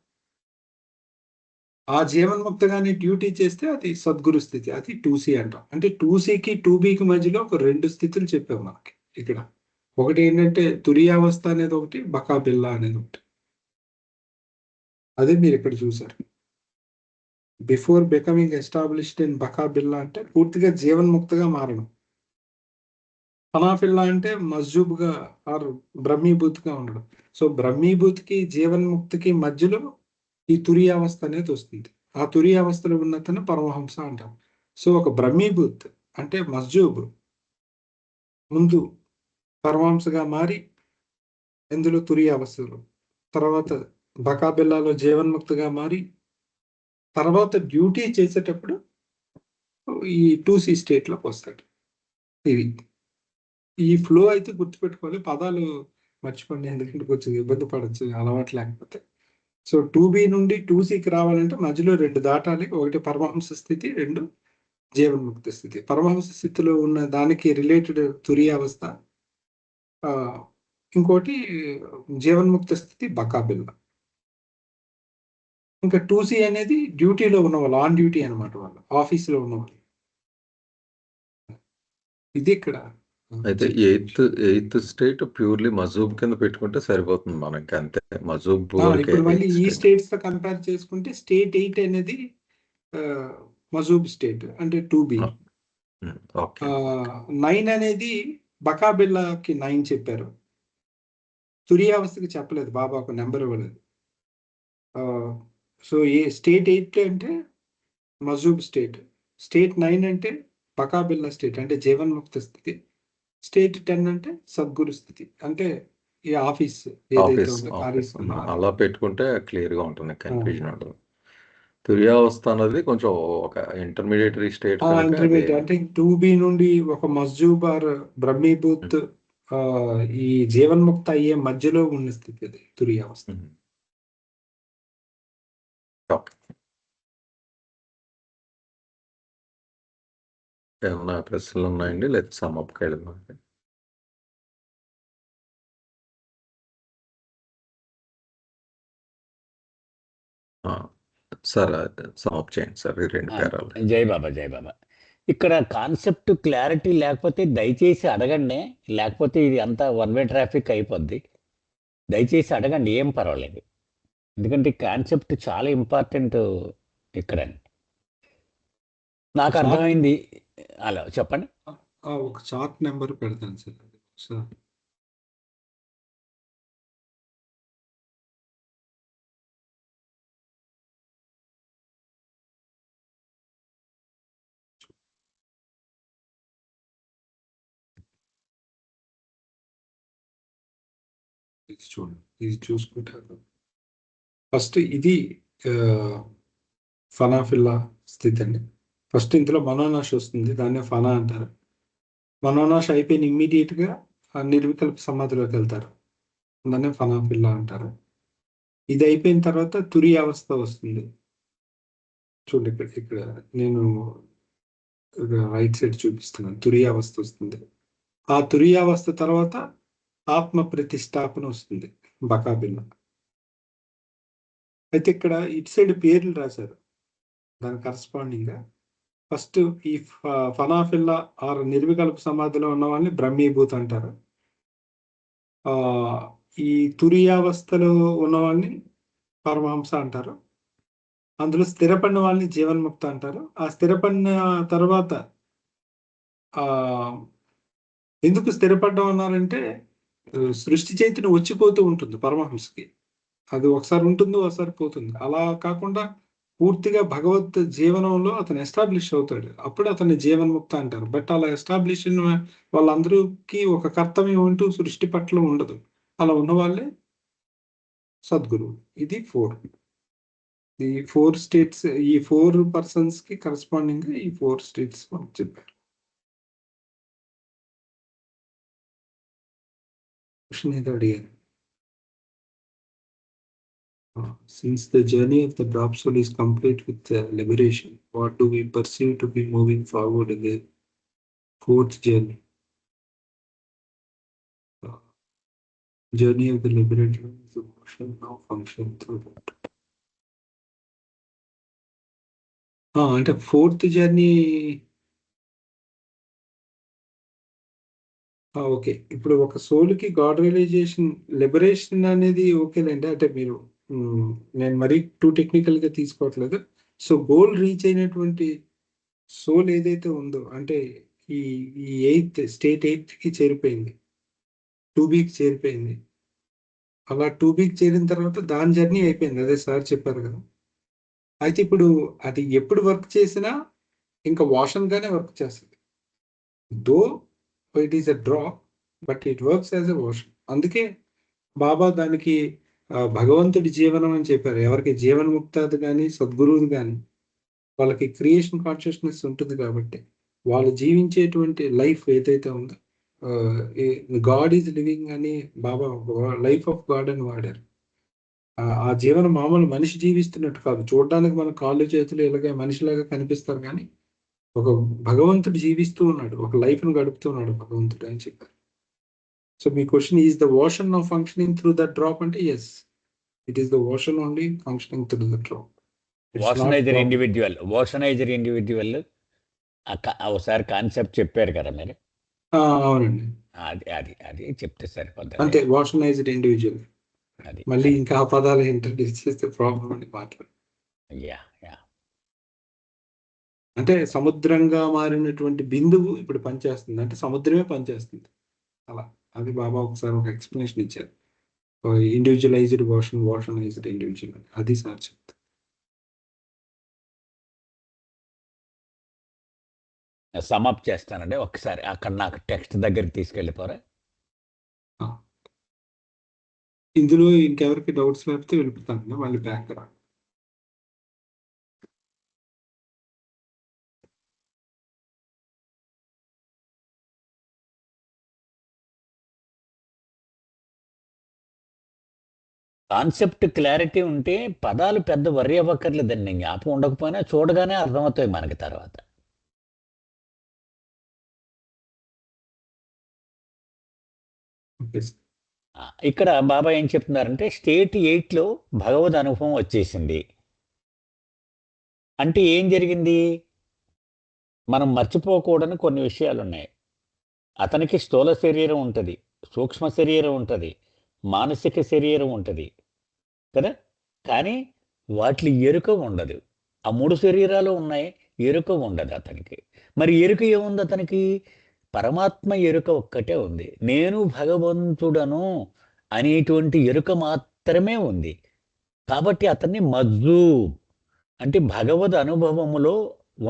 ఆ జీవన్ముక్తగానే డ్యూటీ చేస్తే అది సద్గురు స్థితి, అది 2C అంటాం. అంటే 2Cకి 2Bకి మధ్యలో ఒక 2 స్థితులు చెప్పాం మనకి ఇక్కడ. ఒకటి ఏంటంటే తురీయావస్థ అనేది ఒకటి, బకాబిల్లా అనేది ఒకటి. అదే మీరు ఇక్కడ చూసారు. బిఫోర్ బికమింగ్ ఎస్టాబ్లిష్డ్ ఇన్ బకాబిల్లా అంటే పూర్తిగా జీవన్ముక్తగా మారడం. ఫనాఫిల్లా అంటే మజ్జూబ్గా ఆర్ బ్రహ్మీభూత్గా ఉండడం. సో బ్రహ్మీభూతికి జీవన్ముక్తికి మధ్యలో ఈ తురీయావస్థ అనేది వస్తుంది. ఆ తురీయావస్థలో ఉన్నతను పరమహంస అంటాం. సో ఒక బ్రహ్మీభూత్ అంటే మజ్జూబ్ ముందు పరమహంసగా మారి ఇందులో తురీయావస్థలో, తర్వాత బకాబిల్లాలో జీవన్ముక్తగా మారి, తర్వాత డ్యూటీ చేసేటప్పుడు ఈ 2C స్టేట్లోకి వస్తాడు. ఇది ఈ ఫ్లో అయితే గుర్తుపెట్టుకోవాలి. పదాలు మర్చిపోండి, ఎందుకంటే కొంచెం ఇబ్బంది పడచ్చు అలవాటు లేకపోతే. సో 2B నుండి 2Cకి రావాలంటే మధ్యలో 2 దాటాలి. ఒకటి పరమహంస స్థితి, 2 జీవన్ముక్త స్థితి. పరమహంస స్థితిలో ఉన్న దానికి రిలేటెడ్ తురీయావస్థ, ఇంకోటి జీవన్ముక్త స్థితి బకాబిల్లా. ఇంకా 2C అనేది డ్యూటీలో ఉన్న వాళ్ళు, ఆన్ డ్యూటీ అనమాట, వాళ్ళు ఆఫీసులో ఉన్నవాళ్ళు. ఇది ఇక్కడ అయితే ఎయిత్ స్టేట్ ప్యూర్లీ మజూబ్ కింద పెట్టుకుంటే సరిపోతుంది మనకి, అంతే. మజూబ్ ఇప్పుడు మళ్ళీ ఈ స్టేట్స్ తో కంపేర్ చేసుకుంటే స్టేట్ 8 అనేది మజూబ్ స్టేట్ అంటే 2B. 9 అనేది బకాబిల్లాకి 9 చెప్పారు. తురీయావస్థకి చెప్పలేదు, బాబా ఒక నెంబర్ ఇవ్వలేదు. సో ఏ స్టేట్ 8 అంటే మజూబ్ స్టేట్, స్టేట్ 9 అంటే బకాబిల్లా స్టేట్ అంటే జీవన్ముక్త స్థితి, స్టేట్ 10 అంటే సద్గురు స్థితి అంటే ఈ ఆఫీస్ ఏదైతే ఉందో అలా పెట్టుకుంటే క్లియర్ గా ఉంటుంది, కన్ఫ్యూజన్ ఉంటుంది. తురీయావస్థ అనేది కొంచెం ఒక ఇంటర్మీడియటరీ స్టేట్. ఇంటర్మీడియట్ అంటే 2B నుండి ఒక మజ్జూబ్ ఆర్ బ్రహ్మీభూత్ ఈ జీవన్ముక్త అయ్యే మధ్యలో ఉన్న స్థితి అది తురీయావస్థ. ఏమన్నా ప్రశ్నలు ఉన్నాయండి, లేదా సమాప్కి వెళ్దాం? సార్ సమాప్ చేయండి సార్ ఈ 2 పేరాలు. జై బాబా, జై బాబా. ఇక్కడ కాన్సెప్ట్ క్లారిటీ లేకపోతే దయచేసి అడగండి, లేకపోతే ఇది అంతా వన్ వే ట్రాఫిక్ అయిపోద్ది. దయచేసి అడగండి, ఏం పర్వాలేదు. ఎందుకంటే కాన్సెప్ట్ చాలా ఇంపార్టెంట్ ఇక్కడ. నాకు అర్థమైంది. అలా చెప్పండి. ఒక చార్ట్ నెంబర్ పెడతాను సార్. ఇది చూడండి, ఇది చూసుకుంటారు. ఫస్ట్ ఇది ఫనాఫిల్లా స్థితి అండి. ఫస్ట్ ఇందులో మనోనాశ వస్తుంది, దాన్ని ఫనా అంటారు. మనోనాశ అయిపోయిన ఇమ్మీడియట్ గా నిర్వికల్ప సమాధిలోకి వెళ్తారు, దాన్ని ఫనాఫిల్లా అంటారు. ఇది అయిపోయిన తర్వాత తురీయావస్థ వస్తుంది. చూడండి ఇక్కడ నేను రైట్ సైడ్ చూపిస్తున్నాను. తురియావస్థ వస్తుంది. ఆ తురియావస్థ తర్వాత ఆత్మ ప్రతిష్టాపన వస్తుంది బకాబిల్ల. అయితే ఇక్కడ ఇటు సైడ్ పేర్లు రాశారు దాని కరస్పాండింగ్ గా. ఫస్ట్ ఈ ఫనాఫిల్లా ఆర్ నిర్వికల్ప సమాధిలో ఉన్న వాళ్ళని బ్రహ్మీభూత అంటారు. ఈ తురియావస్థలో ఉన్న వాళ్ళని పరమహంస అంటారు. అందులో స్థిరపడిన వాళ్ళని జీవన్ముక్త అంటారు. ఆ స్థిరపడిన తర్వాత ఎందుకు స్థిరపడ్డం అన్నారంటే సృష్టి చైతన్యం వచ్చిపోతూ ఉంటుంది పరమహంసకి. అది ఒకసారి ఉంటుంది, ఒకసారి పోతుంది. అలా కాకుండా పూర్తిగా భగవత్ జీవనంలో అతను ఎస్టాబ్లిష్ అవుతాడు. అప్పుడు అతన్ని జీవన్ముక్త అంటారు. బట్ అలా ఎస్టాబ్లిష్ అయిన వాళ్ళందరికీ ఒక కర్తవ్యం అంటూ సృష్టి పట్ల ఉండదు. అలా ఉన్న వాళ్ళే సద్గురువు. ఇది 4. ఈ 4 స్టేట్స్, ఈ 4 పర్సన్స్ కి కరస్పాండింగ్ గా ఈ 4 స్టేట్స్ మనకు చెప్పారు. క్వశ్చన్ ఏదో అడిగారు. Since the journey of the drop soul is complete with liberation, what do we perceive to be moving forward in the 4th journey? Journey of the liberator is a motion now function through that. అంటే 4th journey. Okay, ఇప్పుడు ఒక సోల్కి God realization liberation అనేది ఓకేనండి. అంటే మీరు నేను మరీ two technical గా తీసుకోవట్లేదు. సో గోల్ రీచ్ అయినటువంటి సోల్ ఏదైతే ఉందో, అంటే ఈ 8th స్టేట్ 8th కి చేరిపోయింది, 2Bకి చేరిపోయింది. అలా 2Bకి చేరిన తర్వాత దాని జర్నీ అయిపోయింది. అదే సార్ చెప్పారు కదా. అయితే ఇప్పుడు అది ఎప్పుడు వర్క్ చేసినా ఇంకా వాషన్ గానే వర్క్ చేస్తుంది. Though it is a drop, but it works as a ocean. అందుకే బాబా దానికి భగవంతుడి జీవనం అని చెప్పారు. ఎవరికి జీవన్ముక్తది కానీ సద్గురువుది కానీ వాళ్ళకి క్రియేషన్ కాన్షియస్నెస్ ఉంటుంది కాబట్టి వాళ్ళు జీవించేటువంటి లైఫ్ ఏదైతే ఉందో, గాడ్ ఈజ్ లివింగ్ అని బాబా లైఫ్ ఆఫ్ గాడ్ అని వాడారు. ఆ జీవనం మామూలు మనిషి జీవిస్తున్నట్టు కాదు. చూడడానికి మన కాళ్ళు చేతులు ఇలాగే మనిషిలాగా కనిపిస్తారు, కానీ ఒక భగవంతుడు జీవిస్తూ ఉన్నాడు, ఒక లైఫ్ ను గడుపుతూ ఉన్నాడు భగవంతుడు అని చెప్పారు. సో మీ question, is the ocean now functioning through the drop అంటే yes, it is the ocean only functioning through the drop. ఓషనైజర్ ఇండివిజువల్ ఒకసారి కాన్సెప్ట్ చెప్పారు కదా మీరు. అవునండి, అది చెప్తే సరిపోతుంది. అంటే ఓషనైజ్డ్ ఇండివిజువల్. మళ్ళీ ఇంకా ఆ పదాలు ఇంట్రడ్యూస్ చేస్తే ప్రాబ్లం అని మాట్లాడు. అంటే సముద్రంగా మారినటువంటి బిందువు ఇప్పుడు పనిచేస్తుంది, అంటే సముద్రమే పనిచేస్తుంది. అలా అది బాబా ఒకసారి ఒక ఎక్స్ప్లెనేషన్ ఇచ్చారు. ఇండివిజువలైజ్డ్ ఓషనైజ్డ్ ఇండివిజువల్, అది సార్ చెప్తారు. సమాప్ చేస్తానండి ఒకసారి. అక్కడ నాకు టెక్స్ట్ దగ్గరికి తీసుకెళ్ళిపోరా. ఇందులో ఇంకెవరికి డౌట్స్ లేకపోతే వెళ్ళిపోతాను, మళ్ళీ బ్యాక్ రా. కాన్సెప్ట్ క్లారిటీ ఉంటే పదాలు పెద్ద వర్రీ అవ్వక్కర్లేదండి. జ్ఞాపకం ఉండకపోయినా చూడగానే అర్థమవుతాయి మనకి తర్వాత. ఇక్కడ బాబా ఏం చెప్తున్నారంటే, స్టేట్ 8లో భగవద్ అనుభవం వచ్చేసింది అంటే ఏం జరిగింది? మనం మర్చిపోకూడని కొన్ని విషయాలు ఉన్నాయి. అతనికి స్థూల శరీరం ఉంటుంది, సూక్ష్మ శరీరం ఉంటుంది, మానసిక శరీరం ఉంటుంది కదా. కానీ వాటి ఎరుక ఉండదు. ఆ 3 శరీరాలు ఉన్నాయి, ఎరుక ఉండదు అతనికి. మరి ఎరుక ఏముంది అతనికి? పరమాత్మ ఎరుక ఒక్కటే ఉంది. నేను భగవంతుడను అనేటువంటి ఎరుక మాత్రమే ఉంది. కాబట్టి అతన్ని మజ్జూ అంటే భగవద్ అనుభవములో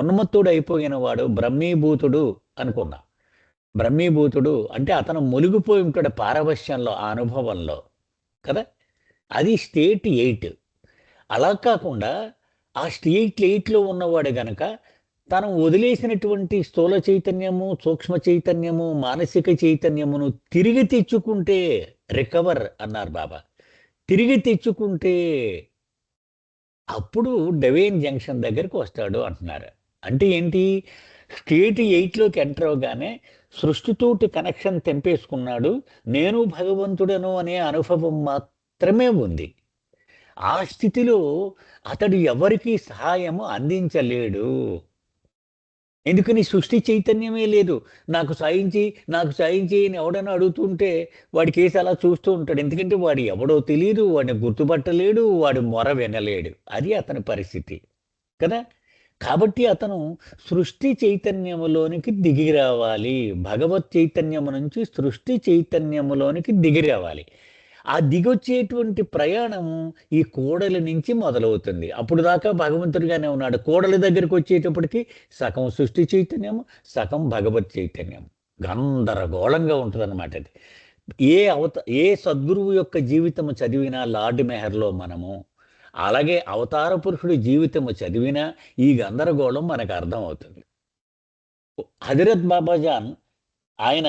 ఉన్మత్తుడైపోయిన వాడు, బ్రహ్మీభూతుడు అనుకున్నా. బ్రహ్మీభూతుడు అంటే అతను మునిగిపోయి ఉంటాడు పారవశ్యంలో, ఆ అనుభవంలో కదా. అది స్టేట్ 8. అలా కాకుండా ఆ స్టేట్ 8లో ఉన్నవాడు గనక తను వదిలేసినటువంటి స్థూల చైతన్యము, సూక్ష్మ చైతన్యము, మానసిక చైతన్యమును తిరిగి తెచ్చుకుంటే, రికవర్ అన్నారు బాబా, తిరిగి తెచ్చుకుంటే అప్పుడు డివైన్ జంక్షన్ దగ్గరికి వస్తాడు అంటున్నారు. అంటే ఏంటి, స్టేట్ 8లోకి ఎంటర్ అవగానే సృష్టితోటి కనెక్షన్ తెంపేసుకున్నాడు. నేను భగవంతుడను అనే అనుభవం మాత్రమే ఉంది. ఆ స్థితిలో అతడు ఎవరికీ సహాయము అందించలేడు. ఎందుకని సృష్టి చైతన్యమే లేదు. నాకు సాయించి అని ఎవడన్నా అడుగుతుంటే వాడి కేసు అలా చూస్తూ ఉంటాడు. ఎందుకంటే వాడు ఎవడో తెలియదు, వాడిని గుర్తుపట్టలేడు, వాడు మొర వినలేడు. అది అతని పరిస్థితి కదా. కాబట్టి అతను సృష్టి చైతన్యములోనికి దిగి రావాలి. భగవత్ చైతన్యము నుంచి సృష్టి చైతన్యములోనికి దిగి రావాలి. ఆ దిగొచ్చేటువంటి ప్రయాణము ఈ కోడలి నుంచి మొదలవుతుంది. అప్పుడు దాకా భగవంతుడిగానే ఉన్నాడు. కోడలి దగ్గరికి వచ్చేటప్పటికి సగం సృష్టి చైతన్యము, సగం భగవత్ చైతన్యం. గందరగోళంగా ఉంటుందన్నమాట అది. ఏ సద్గురువు యొక్క జీవితము చదివినా లార్డ్ మెహర్లో మనము, అలాగే అవతార పురుషుడి జీవితము చదివినా ఈ గందరగోళం మనకు అర్థం అవుతుంది. హజరత్ బాబాజాన్ ఆయన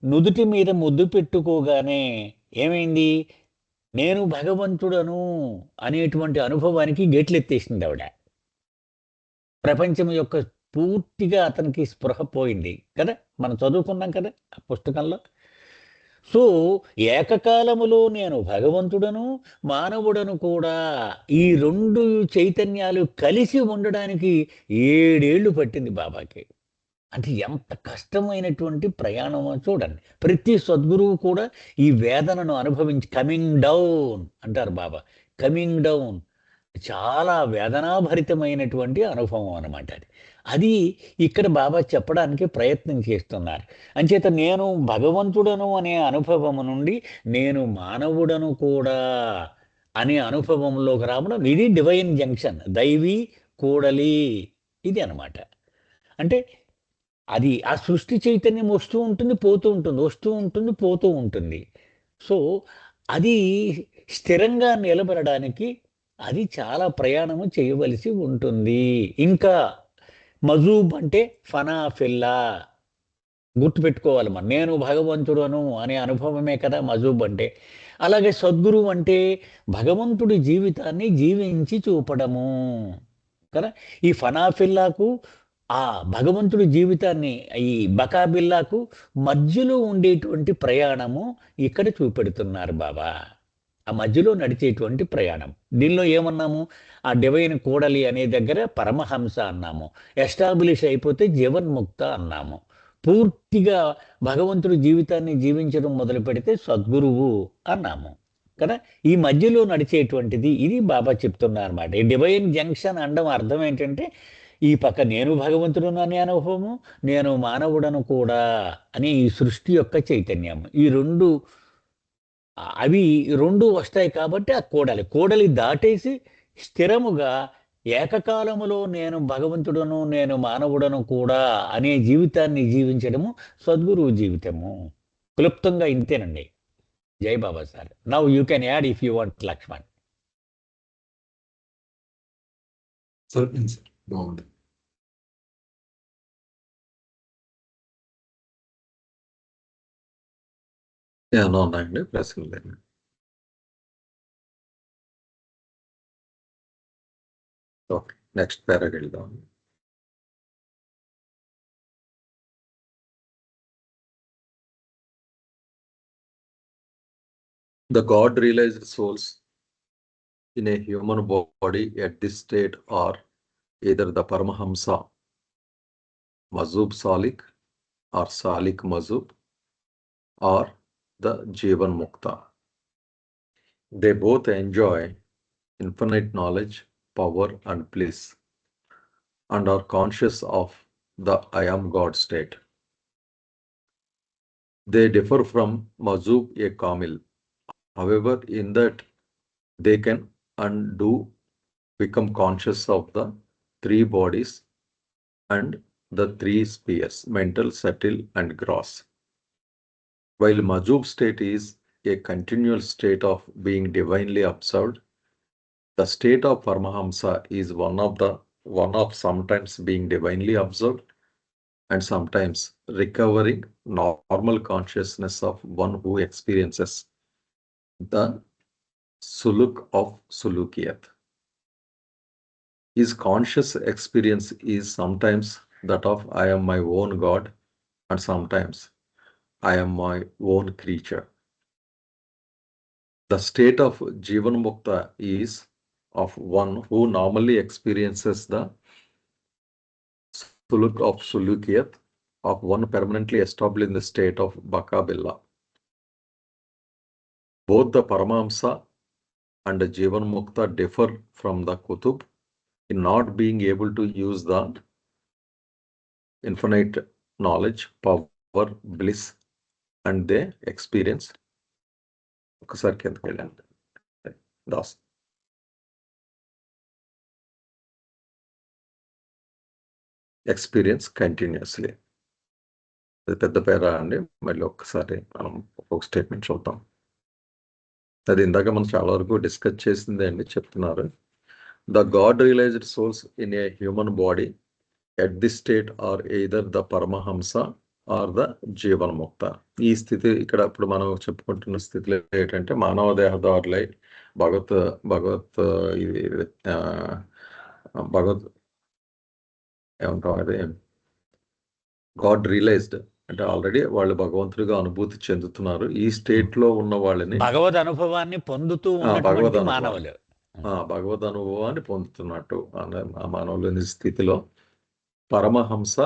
నుదుటి మీద ముద్దు పెట్టుకోగానే ఏమైంది, నేను భగవంతుడను అనేటువంటి అనుభవానికి గేట్లు ఎత్తేసింది ఆవిడ. ప్రపంచం యొక్క పూర్తిగా అతనికి స్పృహ పోయింది కదా. మనం చదువుకున్నాం కదా ఆ పుస్తకంలో. సో ఏకకాలములో నేను భగవంతుడను మానవుడను కూడా, ఈ రెండు చైతన్యాలు కలిసి ఉండడానికి 7 ఏళ్ళు పట్టింది బాబాకి. అంటే ఎంత కష్టమైనటువంటి ప్రయాణమో చూడండి. ప్రతి సద్గురువు కూడా ఈ వేదనను అనుభవించి కమింగ్ డౌన్ అంటారు బాబా. కమింగ్ డౌన్ చాలా వేదనాభరితమైనటువంటి అనుభవం అనమాట అది. అది ఇక్కడ బాబా చెప్పడానికి ప్రయత్నం చేస్తున్నారు. అంచేత నేను భగవంతుడను అనే అనుభవము నుండి నేను మానవుడను కూడా అనే అనుభవంలోకి రావడం, ఇది డివైన్ జంక్షన్, దైవీ కూడలి ఇది అనమాట. అంటే అది ఆ సృష్టి చైతన్యం వస్తూ ఉంటుంది, పోతూ ఉంటుంది, వస్తూ ఉంటుంది, పోతూ ఉంటుంది. సో అది స్థిరంగా నిలబడడానికి అది చాలా ప్రయాణము చేయవలసి ఉంటుంది. ఇంకా మజూబ్ అంటే ఫనాఫిల్లా గుర్తుపెట్టుకోవాలి మనం. నేను భగవంతుడను అనే అనుభవమే కదా మజూబ్ అంటే. అలాగే సద్గురువు అంటే భగవంతుడి జీవితాన్ని జీవించి చూపడము కదా. ఈ ఫనాఫిల్లాకు ఆ భగవంతుడి జీవితాన్ని, ఈ బకాబిల్లాకు మధ్యలో ఉండేటువంటి ప్రయాణము ఇక్కడ చూపెడుతున్నారు బాబా. ఆ మధ్యలో నడిచేటువంటి ప్రయాణం. దీనిలో ఏమన్నాము, ఆ డివైన్ కూడలి అనే దగ్గర పరమహంస అన్నాము. ఎస్టాబ్లిష్ అయిపోతే జీవన్ముక్త అన్నాము. పూర్తిగా భగవంతుడి జీవితాన్ని జీవించడం మొదలు పెడితే సద్గురువు అన్నాము కదా. ఈ మధ్యలో నడిచేటువంటిది ఇది బాబా చెప్తున్నారు అన్నమాట. ఈ డివైన్ జంక్షన్ అనడం అర్థం ఏంటంటే, ఈ పక్క నేను భగవంతుడును అనే అనుభవము, నేను మానవుడను కూడా అనే ఈ సృష్టి యొక్క చైతన్యం, ఈ రెండు అవి రెండు వస్తాయి. కాబట్టి ఆ కోడలి దాటేసి స్థిరముగా ఏకకాలములో నేను భగవంతుడను నేను మానవుడను కూడా అనే జీవితాన్ని జీవించడము సద్గురువు జీవితము. క్లుప్తంగా ఇంతేనండి. జై Baba sir. Now you can add if you want Laxman. సరే సార్, బాగుంది. ఏమన్నా ఉన్నాయండి ప్రశ్నలు లేని? ఓకే, నెక్స్ట్ పేరాకి వెళ్దాం. The God realized souls in a human body at this state are either the Paramahamsa, Mazub Salik, or Salik Mazub, or the Jivan Mukta. They both enjoy infinite knowledge, power, and bliss, and are conscious of the I am God state. They differ from Mazub a Kamil. However, in that they can and do become conscious of the 3 bodies and the 3 spheres, mental, subtle, and gross. While Mazub state is a continual state of being divinely observed, the state of Paramahamsa is one of sometimes being divinely observed and sometimes recovering normal consciousness of one who experiences the suluk of Sulukiyat. His conscious experience is sometimes that of I am my own God, and sometimes I am my own creature. The state of Jivan Mukta is of one who normally experiences the suluk of sulukiyat, of one permanently established in the state of Baka Billa. Both the Paramahamsa and the Jivan Mukta differ from the Kutub in not being able to use the infinite knowledge, power, bliss, and they experience. ఒకసారి కిందకి వెళ్ళండి Das. Experience continuously. అది పెద్ద పేర అండి. మళ్ళీ ఒక్కసారి మనం ఒక స్టేట్మెంట్ చూద్దాం. అది ఇందాక మనం చాలా వరకు డిస్కస్ చేసిందే అండి చెప్తున్నారు. The god realized souls in a human body at the state are either the Paramahansa or the jivanmukta. ఈ స్థితి ఇక్కడ ఇప్పుడు మనం చెప్పుకుంటున్న స్థితిలో ఏంటంటే మానవ దేహదారులై భగవత్ ఏమంటాం అది గాడ్ రియలైజ్డ్ అంటే ఆల్రెడీ వాళ్ళు భగవంతుడిగా అనుభూతి చెందుతున్నారు. ఈ స్టేట్ లో ఉన్న వాళ్ళని భగవద్ అనుభవాన్ని పొందుతూ మానవులు భగవద్ అనుభవాన్ని పొందుతున్నట్టు ఆ మానవుల స్థితిలో పరమహంస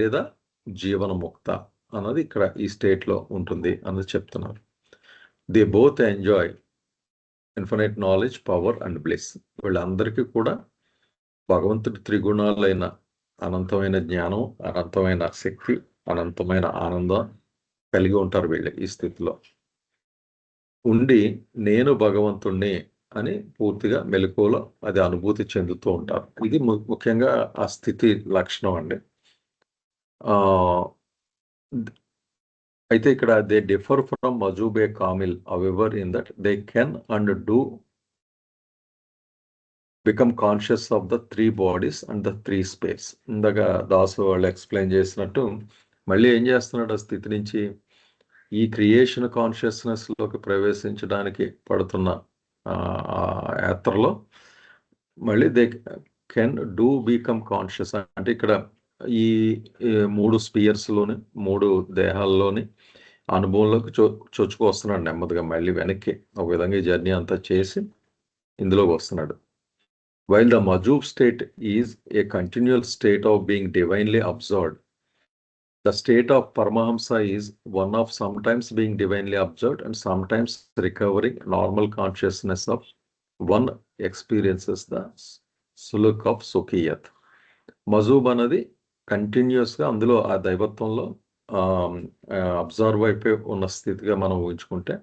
లేదా జీవనముక్త అన్నది ఇక్కడ ఈ స్టేట్ లో ఉంటుంది అన్నది చెప్తున్నారు. They both enjoy infinite knowledge, power and bless. వీళ్ళందరికీ కూడా భగవంతుడి త్రిగుణాలైన అనంతమైన జ్ఞానం, అనంతమైన శక్తి, అనంతమైన ఆనందం కలిగి ఉంటారు వీళ్ళు ఈ స్థితిలో ఉండి నేను భగవంతుణ్ణి అని పూర్తిగా మెలకువలో అది అనుభూతి చెందుతూ ఉంటారు. ఇది ముఖ్యంగా ఆ స్థితి లక్షణం అండి. అయితే ఇక్కడ they differ from majzoobe kamil however in that they can and do become conscious of the 3 bodies and the 3 space. ఇందాక దాసు వాళ్ళు ఎక్స్ప్లెయిన్ చేసినట్టు మళ్ళీ ఏం చేస్తున్నాడు ఆ స్థితి నుంచి ఈ క్రియేషన్ కాన్షియస్నెస్ లోకి ప్రవేశించడానికి పడుతున్న యాత్రలో మళ్ళీ they can do become conscious అంటే ఇక్కడ ఈ 3 స్పియర్స్లోని 3 దేహాల్లోని అనుభవంలోకి చొచ్చుకు వస్తున్నాడు నెమ్మదిగా మళ్ళీ వెనక్కి. ఒక విధంగా ఈ జర్నీ అంతా చేసి ఇందులోకి వస్తున్నాడు. While the majzoob state is a continual state of being divinely observed, the state of Paramahamsa is one of sometimes being divinely observed and sometimes recovering normal consciousness of one experiences the suluk of Sukiyat. మజూబ్ అనేది కంటిన్యూస్గా అందులో ఆ దైవత్వంలో observe అయిపోయి ఉన్న స్థితిగా మనం ఊహించుకుంటే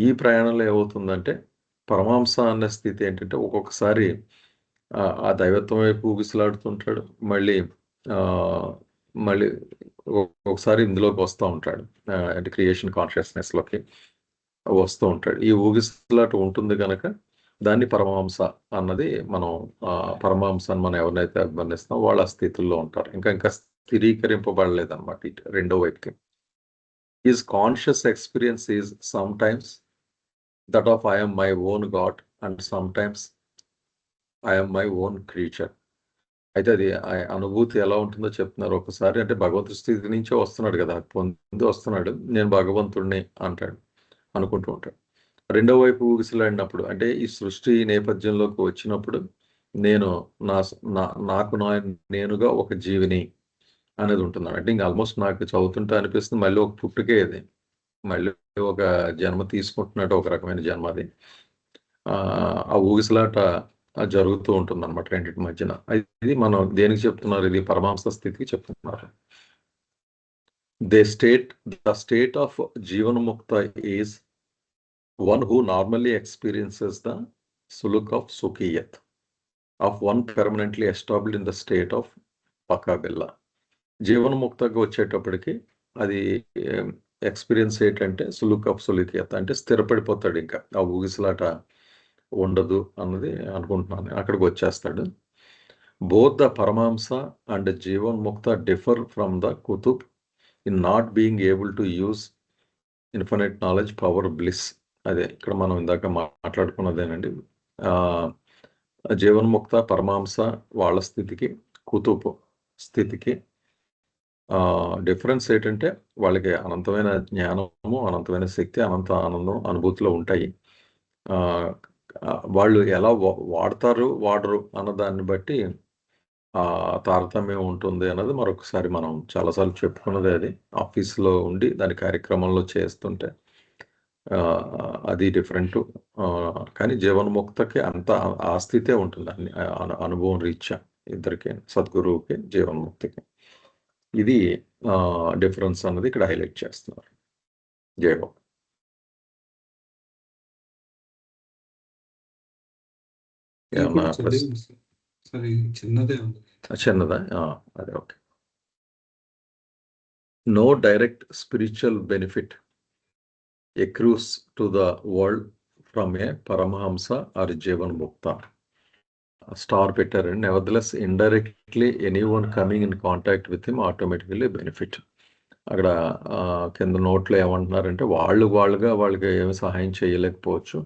ఈ ప్రయాణంలో ఏమవుతుందంటే పరమాంస అనే స్థితి ఏంటంటే ఒక్కొక్కసారి ఆ దైవత్వం వైపు ఊగిసలాడుతుంటాడు, మళ్ళీ ఒకసారి ఇందులోకి వస్తూ ఉంటాడు అంటే క్రియేషన్ కాన్షియస్నెస్ లోకి వస్తూ ఉంటాడు. ఈ ఊగిసలాట ఉంటుంది కనుక దాన్ని పరమహంస అన్నది మనం పరమహంసాన్ని మనం ఎవరినైతే అభివర్ణిస్తాం వాళ్ళ స్థితుల్లో ఉంటారు. ఇంకా స్థిరీకరింపబడలేదు అనమాట ఇటు రెండో వైపుకి. His conscious experience is some times that of I M my own God and sometimes I M my own creature. అయితే అది అనుభూతి ఎలా ఉంటుందో చెప్తున్నారు. ఒకసారి అంటే భగవంతుడి స్థితి నుంచే వస్తున్నాడు కదా, పొంది వస్తున్నాడు, నేను భగవంతుడిని అంటాడు అనుకుంటూ ఉంటాడు. రెండో వైపు ఊగిసలాడినప్పుడు అంటే ఈ సృష్టి నేపథ్యంలోకి వచ్చినప్పుడు నేను నాకు నేనుగా ఒక జీవిని అనేది ఉంటున్నాను. అంటే ఇంకా ఆల్మోస్ట్ నాకు చదువుతుంటే అనిపిస్తుంది మళ్ళీ ఒక పుట్టుకే ఇది, మళ్ళీ ఒక జన్మ తీసుకుంటున్నట్టు ఒక రకమైన జన్మ అది. ఆ ఊగిసలాట జరుగుతూ ఉంటుంది అనమాట రెండింటి మధ్యన. ఇది మనం దేనికి చెప్తున్నారు, ఇది పరమాంస స్థితికి చెప్తున్నారు. The state of jivanmukta is one who normally experiences the suluk of Sukiyat of one permanently established in the state of Pakabilla. జీవన్ముక్తగా వచ్చేటప్పటికి అది ఎక్స్పీరియన్స్ ఏంటంటే suluk of Sulukiyat అంటే స్థిరపడిపోతాడు, ఇంకా ఆ ఊగిసలాట ఉండదు అన్నది అనుకుంటున్నాను. అక్కడికి వచ్చేస్తాడు. Both the Paramahansa and jivanmukta differ from the Qutub in not being able to use infinite knowledge, power, bliss. అదే ఇక్కడ మనం ఇందాక మాట్లాడుకున్నదేనండి. జీవన్ముక్త పరమాంస వాళ్ళ స్థితికి కుతుపు స్థితికి డిఫరెన్స్ ఏంటంటే వాళ్ళకి అనంతమైన జ్ఞానము, అనంతమైన శక్తి, అనంత ఆనందం అనుభూతిలో ఉంటాయి. వాళ్ళు ఎలా వాడతారు వాడరు అన్న దాన్ని బట్టి తారతమ్యం ఉంటుంది అన్నది మరొకసారి మనం చాలాసార్లు చెప్పుకున్నదే. అది ఆఫీస్లో ఉండి దాని కార్యక్రమంలో చేస్తుంటే అది డిఫరెంట్. కానీ జీవన్ముక్తకి అంత ఆ స్థితే ఉంటుంది అన్ని అనుభవం రీత్యా ఇద్దరికి, సద్గురువుకి జీవన్ముక్తికి. ఇది డిఫరెన్స్ అన్నది ఇక్కడ హైలైట్ చేస్తున్నారు. జయబాబు. ఏమన్నా చిన్నదా? అదే okay. No direct spiritual benefit accrues to the world from a Paramahamsa or Jivanmukta. Star పెట్టారు. Nevertheless, indirectly anyone coming in contact with him automatically benefit. అక్కడ కింద నోట్లో ఏమంటున్నారంటే వాళ్ళుగా వాళ్ళకి ఏమి సహాయం చేయలేకపోవచ్చు,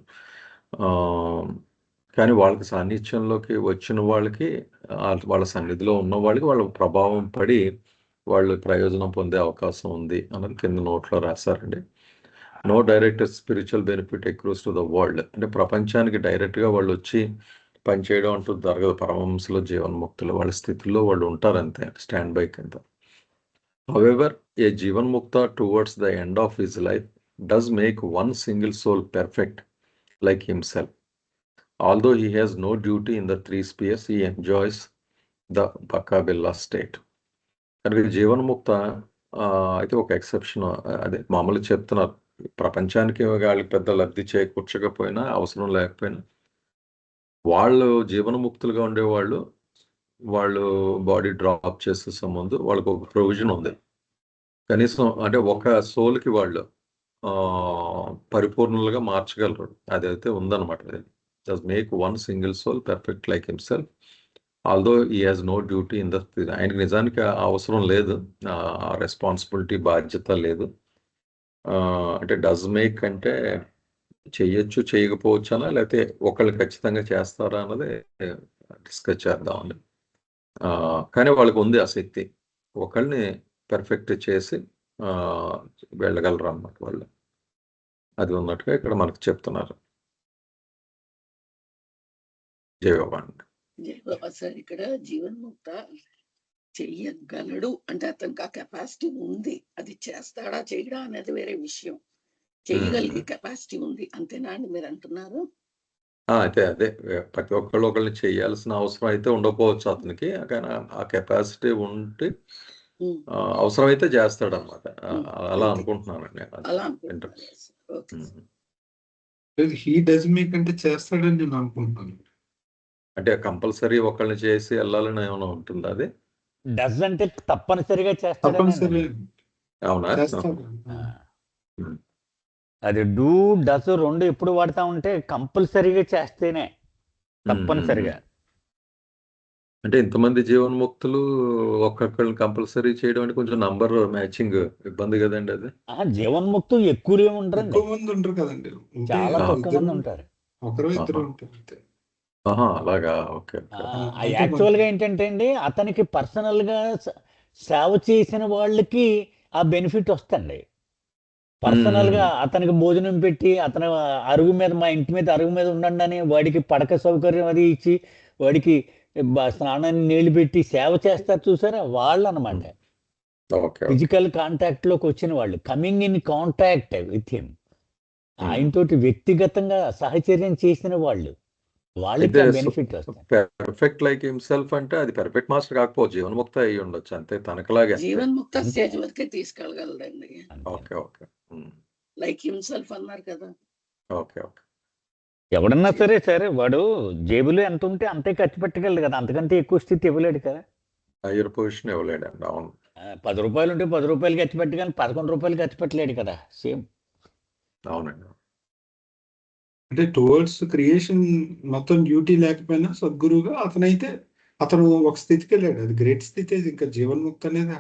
కానీ వాళ్ళకి సాన్నిధ్యంలోకి వచ్చిన వాళ్ళకి, వాళ్ళ సన్నిధిలో ఉన్న వాళ్ళకి వాళ్ళ ప్రభావం పడి వాళ్ళు ప్రయోజనం పొందే అవకాశం ఉంది అన్నది కింద నోట్లో రాశారండి. No direct spiritual benefit accrues to the world అంటే ప్రపంచానికి డైరెక్ట్గా వాళ్ళు వచ్చి పనిచేయడం అంటూ జరగదు. పరమహంసలో జీవన్ముక్తులు వాళ్ళ స్థితిలో వాళ్ళు ఉంటారు అంతే, స్టాండ్ బై కింద. However a jivanmukta towards the end of his life does make one single soul perfect like himself. Although he has no duty in the 3 spheres, he enjoys the baqabillah state. కనుక జీవన్ముక్త అయితే ఒక ఎక్సెప్షన్. అదే మామూలు చెప్తున్నారు, ప్రపంచానికి వాళ్ళకి పెద్ద లబ్ధి చేకూర్చకపోయినా, అవసరం లేకపోయినా, వాళ్ళు జీవనముక్తులుగా ఉండేవాళ్ళు, వాళ్ళు బాడీ డ్రాప్ చేసే ముందు వాళ్ళకి ఒక ప్రొవిజన్ ఉంది. కనీసం అంటే ఒక సోల్కి వాళ్ళు పరిపూర్ణలుగా మార్చగలరు. అదైతే ఉందన్నమాట. Does make one single soul perfect like himself although he has no duty in the. ఆయనకి నిజానికి అవసరం లేదు, రెస్పాన్సిబిలిటీ, బాధ్యత లేదు. అంటే డస్ మేక్ అంటే చెయ్యొచ్చు, చేయకపోవచ్చు అనా, లేకపోతే ఒకళ్ళు ఖచ్చితంగా చేస్తారా అన్నది డిస్కస్ చేద్దామండి. కానీ వాళ్ళకి ఉంది ఆ శక్తి, ఒకళ్ళని పెర్ఫెక్ట్ చేసి వెళ్ళగలరు అన్నమాట వాళ్ళు. అది ఉన్నట్టుగా ఇక్కడ మనకు చెప్తున్నారు. జయబాబా అండి. జయబాబా సార్, ఇక్కడ జీవన్ముక్త చెయ్యగలడు అంటే అతనికి ఆ కెపాసిటీ ఉంది. అది చేస్తాడా చేయడా అనేది వేరే విషయం. చేయగలిగే కెపాసిటీ ఉంది, అంతేనా అండి మీరు అంటున్నారు? అయితే అదే ప్రతి ఒక్కళ్ళు ఒకళ్ళని చేయాల్సిన అవసరం అయితే ఉండకపోవచ్చు అతనికి, కానీ ఆ కెపాసిటీ ఉంటే అవసరమైతే చేస్తాడు అనమాట. అలా అనుకుంటున్నానండి. అలా అనుకుంటున్నాను. హీ డస్ మేక్ అంటే చేస్తాడని నేను అనుకుంటున్నాను. అంటే కంపల్సరీ ఒకళ్ళని చేసి వెళ్ళాలని ఏమైనా ఉంటుందా? అది డస్ అంటే తప్పనిసరిగా చేస్తాడు. అవునా? అది డూ డస్ రెండు ఎప్పుడు వాడుతా ఉంటే కంపల్సరీగా చేస్తేనే, తప్పనిసరిగా. అంటే ఇంతమంది జీవన్ముక్తులు ఒక్కొక్కళ్ళని కంపల్సరీ చేయడం అంటే కొంచెం నంబర్ మ్యాచింగ్ ఇబ్బంది కదండి. అది జీవన్ముక్తులు ఎక్కువ ఉంటారండి, ఎక్కువ మంది ఉంటారు కదండి, చాలా తక్కువ మంది ఉంటారు. ఒకరు ఇద్దరు ఉంటారు. అలాగా, ఓకే. యాక్చువల్ గా ఏంటంటే అండి, అతనికి పర్సనల్ గా సేవ చేసిన వాళ్ళకి ఆ బెనిఫిట్ వస్తుంది. పర్సనల్ గా అతనికి భోజనం పెట్టి, అతను అరుగు మీద, మా ఇంటి మీద అరుగు మీద ఉండండి అని వాడికి పడక సౌకర్యం అది ఇచ్చి, వాడికి స్నానాన్ని నీళ్లు పెట్టి సేవ చేస్తారు చూసారా, వాళ్ళు అనమాట. ఫిజికల్ కాంటాక్ట్ లోకి వచ్చిన వాళ్ళు, coming in contact with him, ఆయనతోటి వ్యక్తిగతంగా సహచర్యం చేసిన వాళ్ళు, వాళ్ళకి బెనిఫిట్ వస్తుంది. పర్ఫెక్ట్ లైక్ హిమ్సెల్ఫ్ అంటే అది పర్ఫెక్ట్ మాస్టర్ కాకపోవచ్చు, జీవన్ముక్త అయ్యి ఉండొచ్చు అంతే, తనకలాగే జీవన్ముక్త స్టేజ్ వరకే తీసుకెళ్ళగలరండి. ఓకే. లైక్ హిమ్సెల్ఫ్ అన్నారు కదా. ఓకే. ఎవడన్నా సరే వాడు జేబులో ఎంత ఉంటే అంతే ఖర్చు పెట్టగలడు కదా, అంతకంటే ఎక్కువ స్థితి ఇవ్వలేడు కదా. హైయర్ పొజిషన్ ఇవ్వలేడండి. అవును. 10 రూపాయలు ఉంటే 10 రూపాయలు ఖర్చు పెట్టి, కానీ 11 రూపాయలు ఖర్చు పెట్టలేడు కదా. సేమ్. అవునండి. అంటే టువర్డ్స్ క్రియేషన్ మొత్తం డ్యూటీ లేకపోయినా సద్గురువుగా అతను ఒక స్థితికి వెళ్ళాడు. అది గ్రేట్ స్థితి. ఇంకా జీవన్ముక్తి అనేది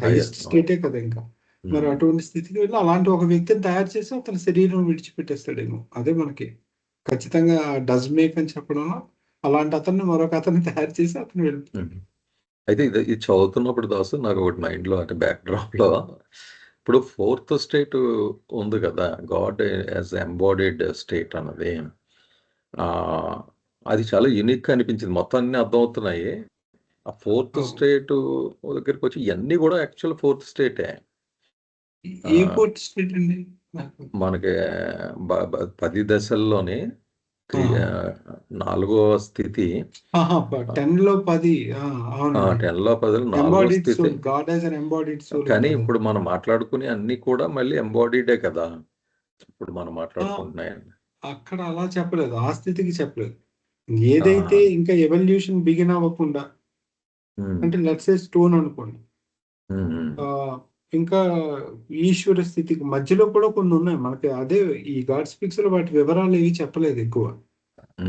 హైయెస్ట్ స్టేటే కదా. ఇంకా మరి అటువంటి స్థితికి వెళ్ళి అలాంటి ఒక వ్యక్తిని తయారు చేసి అతని శరీరం విడిచిపెట్టేస్తాడేమో. అదే మనకి ఖచ్చితంగా డస్ మేక్ అని చెప్పడంలో అలాంటి అతన్ని మరొక అతన్ని తయారు చేసి అతను వెళ్ళిపోతాడు. అయితే ఇది చదువుతున్నప్పుడు దాసు నాకు ఒకటి మైండ్లో అంటే బ్యాక్డ్రాప్లో ఇప్పుడు ఫోర్త్ స్టేట్ ఉంది కదా, గాడ్ యాజ్ ఎంబాడీడ్ స్టేట్ అన్నది. ఆ, అది చాలా యూనిక్ అనిపించింది. మొత్తం అన్ని అర్థమవుతున్నాయి. ఆ ఫోర్త్ అవును. స్టేట్ దగ్గరికి వచ్చి ఇవన్నీ కూడా యాక్చువల్ ఫోర్త్ స్టేటే. ఏ ఆ, ఫోర్త్ స్టేట్ అండి? నాకు మనకి 10 దశల్లోని ఆ, నాలుగో స్థితి, 10 లో 10. అవునండి. 10లో 10 నాలుగో ఎంబాడీడ్ స్థితి. Soul, God as unembodied soul కానీ ఉంటుంది. ఇప్పుడు మనం మాట్లాడుకునే అన్ని కూడా మళ్ళీ ఎంబాడీడే కదా ఇప్పుడు మనం మాట్లాడుకుంటున్నాయండి. అక్కడ అలా చెప్పలేదు, ఆ స్థితికి చెప్పలేదు. ఏదైతే ఇంకా ఎవల్యూషన్ బిగిన్ అవ్వకుండా, అంటే లెట్స్ సే స్టోన్ అనుకోండి, ఆ, ఇంకా ఈశ్వర స్థితికి మధ్యలో కూడా కొన్ని ఉన్నాయి మనకి. అదే ఈ గాడ్ స్పీక్స్ లో వాటి వివరాలు ఏవి చెప్పలేదు ఎక్కువ.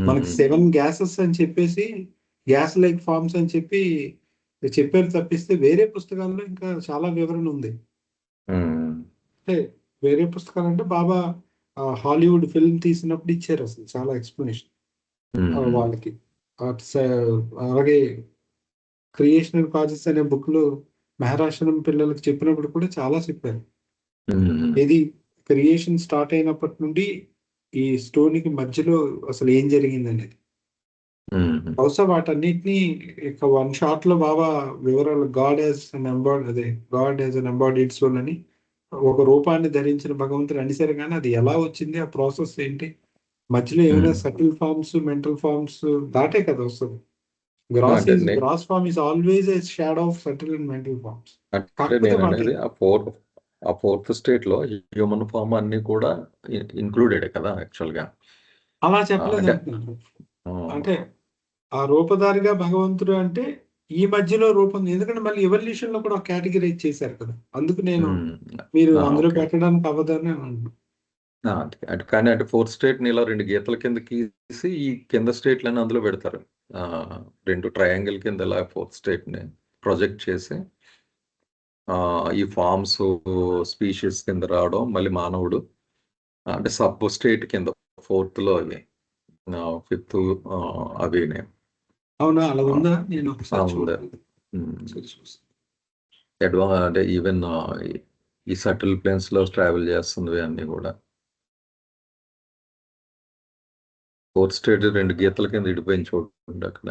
మనకి 7 గ్యాసెస్ అని చెప్పేసి, గ్యాస్ లైక్ ఫార్మ్స్ అని చెప్పి చెప్పారు తప్పిస్తే వేరే పుస్తకాల్లో ఇంకా చాలా వివరణ ఉంది. అంటే వేరే పుస్తకాలు అంటే బాబా హాలీవుడ్ ఫిల్మ్ తీసినప్పుడు ఇచ్చారు అసలు చాలా ఎక్స్ప్లెనేషన్ వాళ్ళకి. అలాగే క్రియేషనల్ కాజెస్ అనే బుక్ లో మహారాష్ట్రం పిల్లలకు చెప్పినప్పుడు కూడా చాలా చెప్పారు. ఇది క్రియేషన్ స్టార్ట్ అయినప్పటి నుండి ఈ స్టోరీకి మధ్యలో అసలు ఏం జరిగింది అనేది. బహుశా వాటన్నిటిని ఇక 1 షాట్ లో బాబా వివరాలు, God as unembodied soul అని ఒక రూపాన్ని ధరించిన భగవంతుడు అనేసారు. కానీ అది ఎలా వచ్చింది, ఆ ప్రాసెస్ ఏంటి, మధ్యలో ఏమైనా సటిల్ ఫార్మ్స్, మెంటల్ ఫార్మ్స్ దాటే కదా వస్తుంది. అంటే gross form is always a shadow of subtle and mental forms. అంటే కాకపోతే నేను వాటి అనేది ఆ ఫోర్త్ స్టేట్ లో హ్యూమన్ ఫామ్ అన్ని కూడా ఇంక్లూడెడ్ కదా యాక్చువల్ గా. అలా చెప్పలేదు అంటే అంటున్నారు. అంటే ఆ రూపధారిగా భగవంతుడు అంటే ఈ మధ్యలో రూపం, ఎందుకంటే మళ్ళీ ఎవల్యూషన్ లో కూడా ఒక కేటగిరైజ్ చేశారు కదా, అందుకు నేను మీరు అందులో ఓకే. పెట్టడానికి అవ్వదని అంటున్నాను. అంటే కానీ అంటే ఫోర్త్ స్టేట్ ని ఇలా 2 గీతల కింద గీసి ఈ కింద స్టేట్లని అందులో పెడతారు. 2 ట్రయాంగిల్ కింద ఇలా ఫోర్త్ స్టేట్ ని ప్రొజెక్ట్ చేసి ఈ ఫార్మ్స్ స్పీషీస్ కింద రావడం, మళ్ళీ మానవుడు అంటే సబ్ స్టేట్ కింద ఫోర్త్ లో అవి, ఫిఫ్త్ అవినే. అవునా, అలా ఉందా? నేను ఉంది. ఒకసారి చూడాలి. అంటే ఈవెన్ ఈ సటిల్ ప్లేన్స్ లో ట్రావెల్ చేస్తుంది అన్ని కూడా. ఫోర్త్ స్టేట్ 2 గీతల కింద ఇడిపోయింది చూడండి అక్కడ.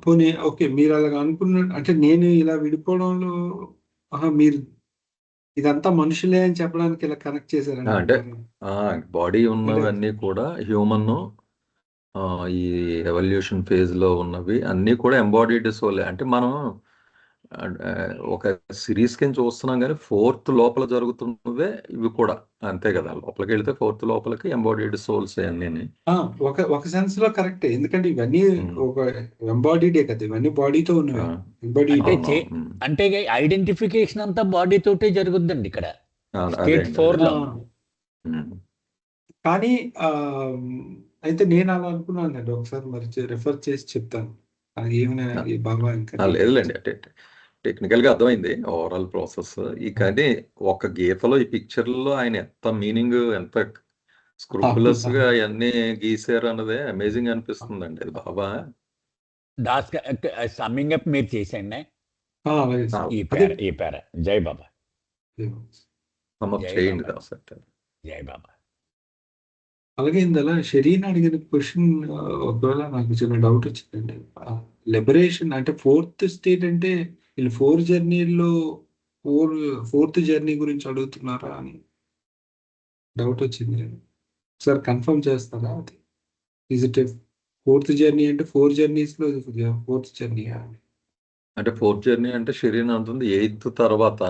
పోనీ ఓకే, మీరు అలాగ అనుకున్న, అంటే నేను ఇలా విడిపోవడంలో మీరు ఇదంతా మనుషులే అని చెప్పడానికి ఇలా కనెక్ట్ చేశారండి. అంటే బాడీ ఉన్నవన్నీ కూడా హ్యూమన్, ఈ ఎవల్యూషన్ ఫేజ్ లో ఉన్నవి అన్నీ కూడా ఎంబాడీడ్ సోలే. అంటే మనం ఒక సిరీస్ కింద చూస్తున్నాం కానీ ఫోర్త్ లోపల జరుగుతున్నవే ఇవి కూడా అంతే కదా. లోపలికి వెళ్తే ఫోర్త్ లోపలికి ఎంబాడీడ్ సోల్స్ అన్నీ. ఒక సెన్స్ లో కరెక్టే, ఎందుకంటే ఇవన్నీ ఒక ఎంబాడీడే కదా, ఇవన్నీ బాడీతో ఉన్నవి. అంటే ఐడెంటిఫికేషన్ అంతా బాడీ తోటే జరుగుద్దండి ఇక్కడ స్టేట్ 4 లో. కానీ అయితే నేను అలా అనుకున్నానండి. ఒకసారి మరి రెఫర్ చేసి చెప్తాను అది ఏమైనా బాబా ఇంకా లేదులేండి. అంటే టెక్నికల్ గా అర్థమైంది ఓవరాల్ ప్రాసెస్. కానీ ఒక గీతలో ఈ పిక్చర్లో ఆయన ఎంత మీనింగ్, ఎంత స్క్రూపులస్ గా అవన్నీ గీసారు అన్నదే అమేజింగ్ అనిపిస్తుందండి. అది బాబా దాస్ సమ్మింగ్ అప్ మీరు చేసేయండి ఈ పేర. జై బాబా. చేయండి దాస్. జై బాబా. అలాగే ఇందులో షరీన్ అడిగిన క్వశ్చన్ ఒకవేళ నాకు చిన్న డౌట్ వచ్చిందండి. లిబరేషన్ అంటే ఫోర్త్ స్టేట్ అంటే వీళ్ళు 4 జర్నీల్లో ఫోర్త్ జర్నీ గురించి అడుగుతున్నారా అని డౌట్ వచ్చింది. సార్ కన్ఫర్మ్ చేస్తారా? అది ఈజ్ ఇట్ ఫోర్త్ జర్నీ అంటే 4 జర్నీస్ లో ఫోర్త్ జర్నీ అంటే ఫోర్త్ జర్నీ అంటే షరీన్ అంటుంది 8th తర్వాత,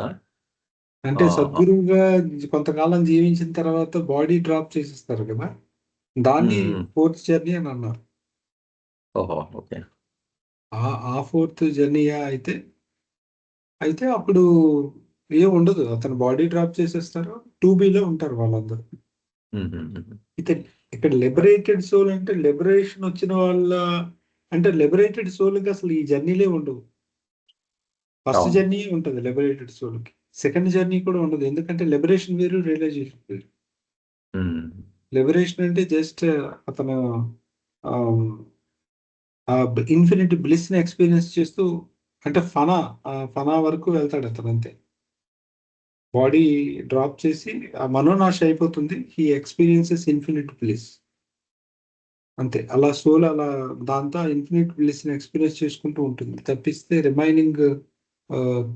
అంటే సద్గురువుగా కొంతకాలం జీవించిన తర్వాత బాడీ డ్రాప్ చేసేస్తారు కదా, దాన్ని ఫోర్త్ జర్నీ అని అన్నారు. ఓకే. ఆ ఫోర్త్ జర్నీ అయితే అప్పుడు ఏం ఉండదు, అతను బాడీ డ్రాప్ చేసేస్తారు, 2Bలో ఉంటారు వాళ్ళందరూ. అయితే ఇక్కడ లిబరేటెడ్ సోల్ అంటే లిబరేషన్ వచ్చిన వాళ్ళ, అంటే లిబరేటెడ్ సోల్కి అసలు ఈ జర్నీలే ఉండవు. ఫస్ట్ జర్నీ ఉంటుంది లిబరేటెడ్ సోల్కి, సెకండ్ జర్నీ కూడా ఉండదు. ఎందుకంటే లిబరేషన్ వేరు, రియలైజేషన్ వేరు. లిబరేషన్ అంటే జస్ట్ అతను ఆ ఇన్ఫినిట్ బ్లిస్ ని ఎక్స్పీరియన్స్ చేస్తూ, అంటే ఫనా వరకు వెళ్తాడు అతను అంతే. బాడీ డ్రాప్ చేసి ఆ మనోనాశ అయిపోతుంది. హీ ఎక్స్పీరియన్సెస్ ఇన్ఫినిట్ బ్లిస్ అంతే. అలా సోల్ అలా దాంతో ఇన్ఫినిట్ బ్లిస్ ని ఎక్స్పీరియన్స్ చేసుకుంటూ ఉంటుంది. తప్పిస్తే రిమైనింగ్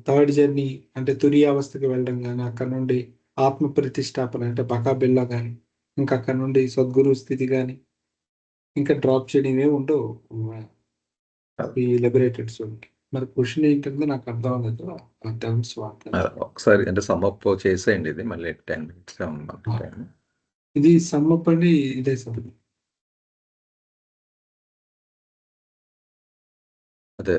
థర్డ్ జర్నీ అంటే తురియ అవస్థకి వెళ్ళడం కానీ, అక్కడ నుండి ఆత్మ ప్రతిష్టాపన అంటే బకాబిల్లా కానీ, ఇంకా అక్కడ నుండి సద్గురు స్థితి కానీ, ఇంకా డ్రాప్ చేయడం ఏమి ఉండవు ఈ లిబరేటెడ్ సోల్. మరి క్వశ్చన్ ఏంటంటే నాకు అర్థం అవ్వలేదు ఆ టర్మ్స్ వాడతాను. ఒకసారి అంటే సమ్మప్ చేసేయండి ఇది మళ్ళీ 10 minutes టైం. ఇది సమ్మప్ అండి, ఇదే సార్. అదే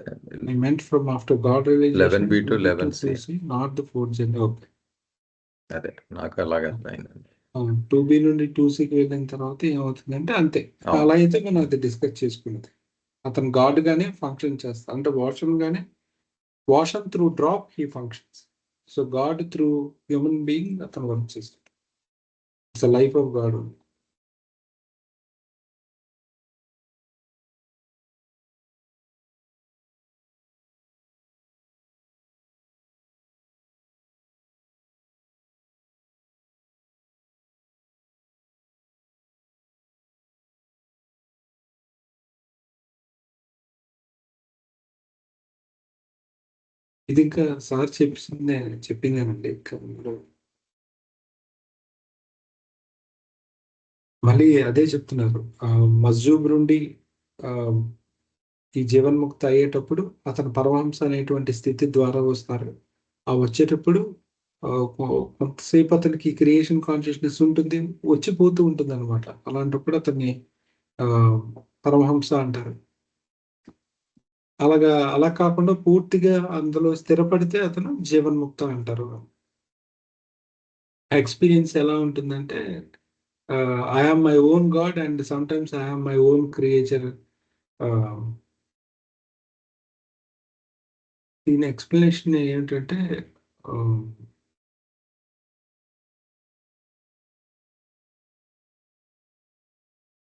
I meant from after God realization 11B to 11C. 2C, not the fourth gen. Okay. అదే నాకు అలాగే అర్థమైందండి. 2B నుండి 2Cకి వెళ్ళిన తర్వాత ఏమవుతుందంటే అంతే. అవును. అలా అయితే మనం అది డిస్కస్ చేసుకున్నది. అతను గాడ్ గానే ఫంక్షన్ చేస్తాడు. అంటే ocean through drop he functions. So god through human being అతను వర్క్ చేస్తాడు. It's life of god. ఇది ఇంకా సార్ చెప్పిందేనండి. ఇంకా మళ్ళీ అదే చెప్తున్నారు. మజ్జూబ్ నుండి ఈ జీవన్ముక్త అయ్యేటప్పుడు అతను పరమహంస అనేటువంటి స్థితి ద్వారా వస్తారు. ఆ వచ్చేటప్పుడు కొంతసేపు అతనికి క్రియేషన్ కాన్షియస్నెస్ ఉంటుంది, వచ్చిపోతూ ఉంటుంది అనమాట. అలాంటప్పుడు అతన్ని పరమహంస అంటారు. అలా కాకుండా పూర్తిగా అందులో స్థిరపడితే అతను జీవన్ముక్త అంటారు. ఎక్స్పీరియన్స్ ఎలా ఉంటుందంటే I am my own God and sometimes I am my own creature. దీని ఎక్స్ప్లెనేషన్ ఏంటంటే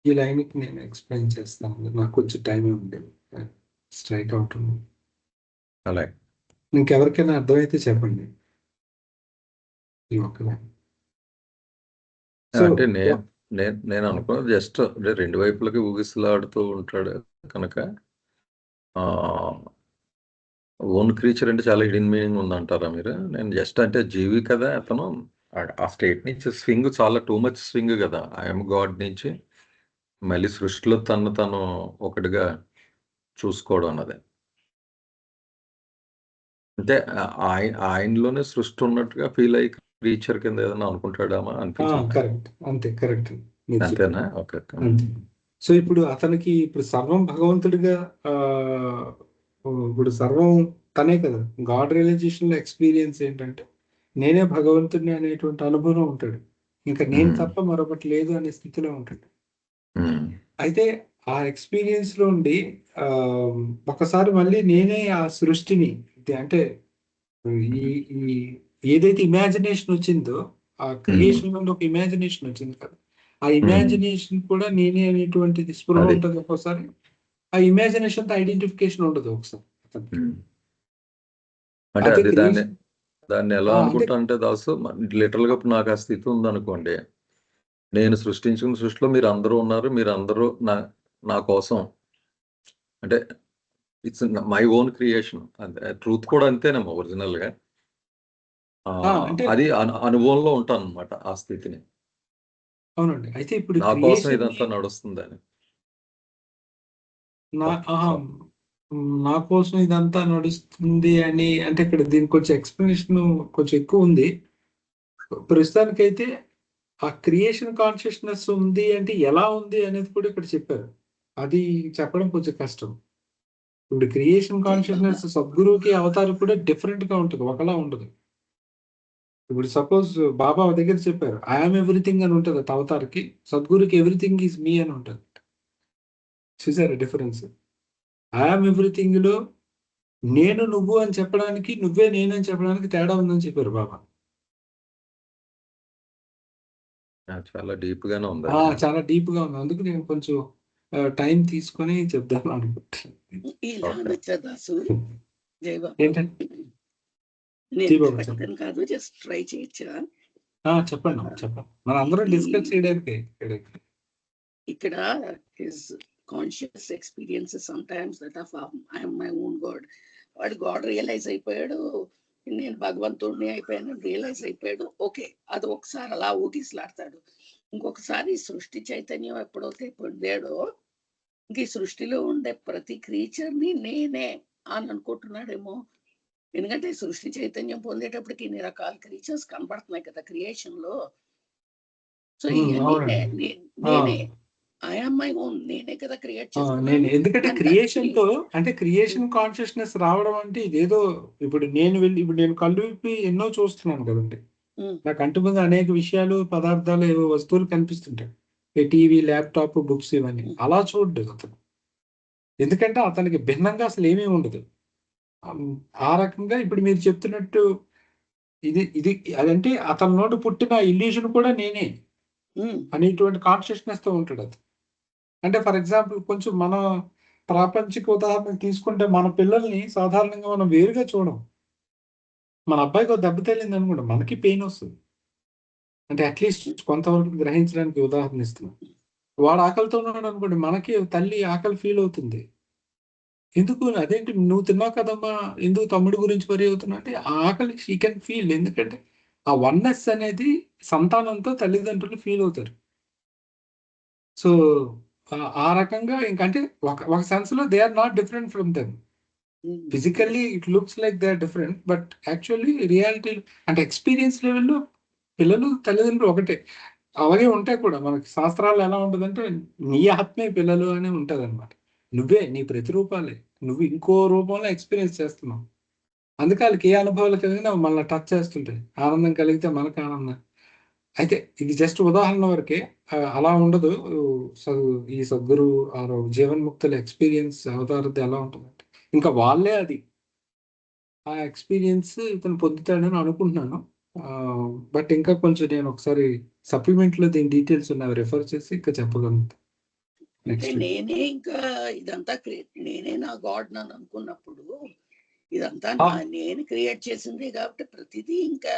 ఈ లైన్కి నేను ఎక్స్ప్లెయిన్ చేస్తాను. నాకు కొంచెం టైం ఉంది, స్ట్రైక్ అవుట్. అలాగే ఇంకెవరికైనా అర్థమైతే చెప్పండి. ఈ ఒక్క లైన్. అంటే నేను అనుకున్నది జస్ట్ రెండు వైపులకి ఊగిసలాడుతూ ఉంటాడు కనుక ఓన్ క్రీచర్ అంటే చాలా హిడెన్ మీనింగ్ ఉందంటారా మీరు? నేను జస్ట్ అంటే జీవి కదా అతను, ఆ స్టేట్ నుంచి స్వింగ్ చాలా టూ మచ్ స్వింగ్ కదా. ఐఎమ్ గాడ్ నుంచి మళ్ళీ సృష్టిలో తను ఒకటిగా చూసుకోవడం అన్నది. అంటే ఆయనలోనే సృష్టి ఉన్నట్టుగా ఫీల్ అయ్యి క్రీచర్ కింద ఏదైనా అనుకుంటాడామా అనిపించింది. కరెక్ట్, అంతే, కరెక్ట్. అంతేనా? ఓకే. అంతే. సో ఇప్పుడు అతనికి ఇప్పుడు సర్వం భగవంతుడిగా ఇప్పుడు సర్వం తనే కదా. గాడ్ రియలైజేషన్ లో ఎక్స్పీరియన్స్ ఏంటంటే నేనే భగవంతుడిని అనేటువంటి అనుభవం ఉంటాడు. ఇంకా నేను తప్ప మరొకటి లేదు అనే స్థితిలో ఉంటాడు. అయితే ఆ ఎక్స్పీరియన్స్ లో ఉండి ఒకసారి మళ్ళీ నేనే ఆ సృష్టిని, అంటే ఈ ఏదైతే ఇమాజినేషన్ వచ్చిందో ఆ క్రియేషన్ లో ఒక ఇమాజినేషన్ వచ్చింది కదా, ఆ ఇమాజినేషన్ కూడా నేనే అనేటువంటిది స్పృహ ఉంటుంది. ఒక్కోసారి ఆ ఇమాజినేషన్ తో ఐడెంటిఫికేషన్ ఉండదు ఒకసారి. అంటే అది దాన్ని ఎలా అనుకుంటా అంటే దాసు లిటరల్ గా నాకు ఆ స్థితి ఉందనుకోండి, నేను సృష్టించిన సృష్టిలో మీరు అందరూ ఉన్నారు, మీరు అందరూ నా కోసం, అంటే it's my own creation. Truth కూడా అంతేనేమో ఒరిజినల్ గా. అది అనుభవంలో ఉంటాను అనమాట ఆ స్థితిని. అవునండి. అయితే ఇప్పుడు నా కోసం ఇదంతా నడుస్తుందని, నా కోసం ఇదంతా నడుస్తుంది అని అంటే ఇక్కడ దీనికి కొంచెం ఎక్స్ప్లెనేషన్ కొంచెం ఎక్కువ ఉంది. ప్రస్తుతానికైతే ఆ క్రియేషన్ కాన్షియస్నెస్ ఉంది అంటే ఎలా ఉంది అనేది కూడా ఇక్కడ చెప్పారు. అది చెప్పడం కొంచెం కష్టం. ఇప్పుడు క్రియేషన్ కాన్షియస్నెస్ సద్గురువుకి అవతారం కూడా డిఫరెంట్ గా ఉంటుంది, ఒకలా ఉండదు. ఇప్పుడు సపోజ్ బాబా దగ్గర చెప్పారు ఐఎమ్ ఎవ్రీథింగ్ అని ఉంటుంది అవతార్కి, సద్గురుకి ఎవ్రీథింగ్ ఈజ్ మీ అని ఉంటుంది. చూసారా డిఫరెన్స్? ఐఎమ్ ఎవ్రీథింగ్ లో నేను నువ్వు అని చెప్పడానికి, నువ్వే నేను అని చెప్పడానికి తేడా ఉందని చెప్పారు బాబా. చాలా డీప్ గానే ఉంది. చాలా డీప్ గా ఉంది. అందుకు నేను కొంచెం టైం తీసుకొని చెప్దాం అనుకుంటున్నాను. ఇలా ఓకే. అనొచ్చా దాసు? జయబాబు, ఏంటంటే నేను జయబాబు కరెక్ట్ చెప్పండి. అని కాదు, జస్ట్ ట్రై చేయొచ్చా? చెప్పండి చెప్పండి. మనం అందరం డిస్కస్ చేయడానికి ఇక్కడ his conscious experiences some times that of I'm my own God. వాడు గాడ్ రియలైజ్ అయిపోయాడు, నేను భగవంతుడిని అయిపోయాను రియలైజ్ అయిపోయాడు. ఓకే, అది ఒకసారి అలా ఊగిసలాడతాడు. ఇంకొకసారి సృష్టి చైతన్యం ఎప్పుడైతే పొందాడో ఇంక ఈ సృష్టిలో ఉండే ప్రతి క్రీచర్ ని నేనే అని అనుకుంటున్నాడేమో. ఎందుకంటే సృష్టి చైతన్యం పొందేటప్పటికి ఇన్ని రకాల క్రీచర్స్ కనబడుతున్నాయి కదా క్రియేషన్ లో. సో ఇవన్నీ నేనే, ఐఎమ్ మై ఓన్, నేనే కదా క్రియేట్ నేను చేస్తున్నాను. ఎందుకంటే And క్రియేషన్ that తో అంటే క్రియేషన్ కాన్షియస్నెస్ రావడం అంటే ఇదేదో ఇప్పుడు నేను కళ్ళు విప్పి ఎన్నో చూస్తున్నాను కదండి. Mm. నా కంటి ముందు అనేక విషయాలు, పదార్థాలు, ఏవో వస్తువులు కనిపిస్తుంటాయి. ఈ టీవీ, ల్యాప్టాప్, బుక్స్ ఇవన్నీ అలా చూడలేదు అతను. ఎందుకంటే అతనికి భిన్నంగా అసలు ఏమీ ఉండదు. ఆ రకంగా ఇప్పుడు మీరు చెప్తున్నట్టు ఇది ఇది అదంటే అతని నోటి పుట్టిన ఇల్యూషన్ కూడా నేనే Mm. అనేటువంటి కాన్షియస్నెస్ తో ఉంటాడు అది. అంటే ఫర్ ఎగ్జాంపుల్ కొంచెం మన ప్రాపంచిక ఉదాహరణ తీసుకుంటే మన పిల్లల్ని సాధారణంగా మనం వేరుగా చూడం. మన అబ్బాయికి ఒక దెబ్బ తగిలింది అనుకోండి, మనకి పెయిన్ వస్తుంది. అంటే అట్లీస్ట్ కొంతవరకు గ్రహించడానికి ఉదాహరణ ఇస్తున్నాం. వాడు ఆకలితో ఉన్నాడు అనుకోండి, మనకి తల్లి ఆకలి ఫీల్ అవుతుంది. ఎందుకు అదేంటి నువ్వు తిన్నావు కదమ్మా, ఎందుకు తమ్ముడి గురించి వరి అవుతున్నా అంటే ఆ ఆకలి షీ కెన్ ఫీల్. ఎందుకంటే ఆ వన్నెస్ అనేది సంతానంతో తల్లిదండ్రులు ఫీల్ అవుతారు. సో ఆ రకంగా ఇంకంటే ఒక సెన్స్ లో they are not different from them. Mm. Physically it looks like they are different, but actually reality అంటే ఎక్స్పీరియన్స్ లెవెల్లో పిల్లలు తల్లిదండ్రులు ఒకటే. అలాగే ఉంటాయి కూడా. మనకి శాస్త్రాలు ఎలా ఉంటుందంటే నీ ఆత్మే పిల్లలు అని ఉంటుంది అనమాట. నువ్వే నీ ప్రతిరూపాలే, నువ్వు ఇంకో రూపంలో ఎక్స్పీరియన్స్ చేస్తున్నావు. అందుకే వాళ్ళకి ఏ అనుభవాలు కలిగినా మనల్ని టచ్ చేస్తుంటాయి. ఆనందం కలిగితే మనకు ఆనందం. అయితే ఇది జస్ట్ ఉదాహరణ వరకే. అలా ఉండదు. ఈ సద్గురు జీవన్ముక్తుల ఎక్స్పీరియన్స్ అవతారది ఎలా ఉంటుందంటే ఇంకా వాళ్ళే అది ఆ ఎక్స్పీరియన్స్ ఇతను పొందుతాడని అనుకుంటున్నాను. బట్ ఇంకా కొంచెం నేను ఒకసారి సప్లిమెంట్ లో దీని డీటెయిల్స్ ఉన్నవి రెఫర్ చేసి ఇంకా చెప్పగలను. అంటే నేనే ఇంకా ఇదంతా నేనే నా గాడ్ నన్ను అనుకున్నప్పుడు ఇదంతా నేను క్రియేట్ చేసింది కాబట్టి ప్రతిదీ ఇంకా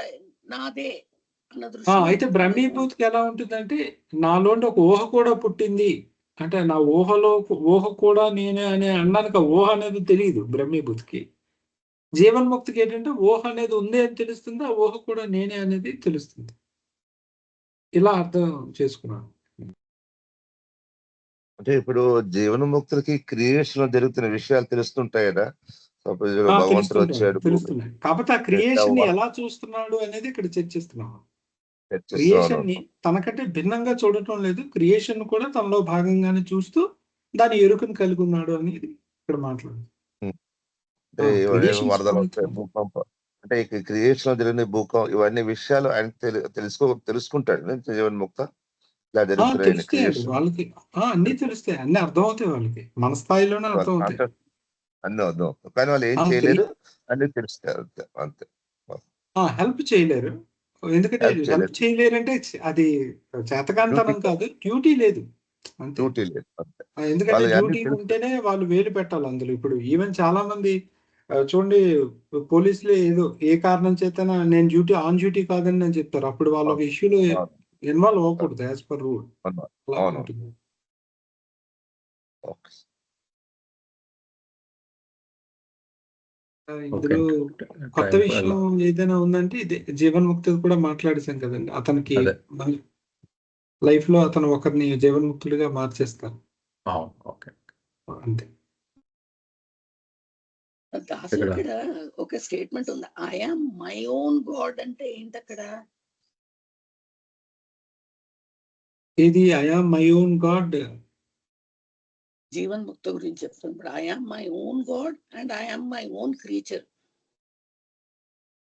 నాదే అన్న దృష్టి. అయితే బ్రహ్మీభూతికి ఎలా ఉంటుందంటే నాలోండి ఒక ఊహ కూడా పుట్టింది అంటే నా ఊహ కూడా నేనే అనే అన్నానికి ఊహ అనేది తెలియదు బ్రహ్మీభూతికి. జీవన్ముక్తికి ఏంటంటే ఊహ అనేది ఉంది అని తెలుస్తుంది, ఆ ఊహ కూడా నేనే అనేది తెలుస్తుంది. ఇలా అర్థం చేసుకున్నాను. అంటే ఇప్పుడు జీవన్ముక్తులకి క్రియేషన్ లో జరుగుతున్న విషయాలు తెలుస్తుంటాయి కదా. సపోజ్ భగవంతుడు వచ్చాడు, తెలుస్తున్నాయి. కాకపోతే ఆ క్రియేషన్ ని ఎలా చూస్తున్నాడు అనేది ఇక్కడ చర్చిస్తున్నాం. క్రియేషన్ ని తనకంటే భిన్నంగా చూడటం లేదు, క్రియేషన్ కూడా తనలో భాగంగానే చూస్తూ దాని ఎరుకను కలిగి ఉన్నాడు అనేది ఇక్కడ మాట్లాడు. వరదలు వస్తాయి, భూకంపం అంటే క్రియేషన్ లో జరిగిన భూకంపం ఇవన్నీ విషయాలు ఆయన తెలుసుకుంటాడు జీవన్ముక్త. ఇలా జరుగుతున్నాయి క్రియేషన్ వాళ్ళకి అన్ని తెలుస్తాయి, అన్ని అర్థమవుతాయి వాళ్ళకి, మన స్థాయిలోనే అర్థమవుతాయి. అన్ని అర్థం కానీ వాళ్ళు ఏం చేయలేరు, అన్ని తెలుస్తాయి అంతే. హెల్ప్ చేయలేరు. ఎందుకంటే హెల్ప్ చేయలేరంటే అది చేతకాంతనం కాదు, డ్యూటీ లేదు అంతే. ఎందుకంటే డ్యూటీ ఉంటేనే వాళ్ళు వేలు పెట్టాలి అందులో. ఇప్పుడు ఈవెన్ చాలా మంది చూడండి, పోలీసులు ఏదో ఏ కారణం చేతనా నేను ఆన్ డ్యూటీ కాదని నేను చెప్తారు. అప్పుడు వాళ్ళ ఒక ఇష్యూలో ఇన్వాల్వ్ అవ్వకూడదు యాజ్ పర్ రూల్. ఇందులో కొత్త విషయం ఏదైనా ఉందంటే ఇదే జీవన్ముక్తి కూడా మాట్లాడేశాం కదండి. అతనికి లైఫ్ లో అతను ఒకరిని జీవన్ముక్తులుగా మార్చేస్తారు అంతే. దాసు ఇక్కడ ఒక స్టేట్మెంట్ ఉంది, I am my own god అంటే ఏంటి అక్కడ? ఇది I am my own god జీవన్ముక్త గురించి చెప్తున్నప్పుడు I am my own God and I am my own creature.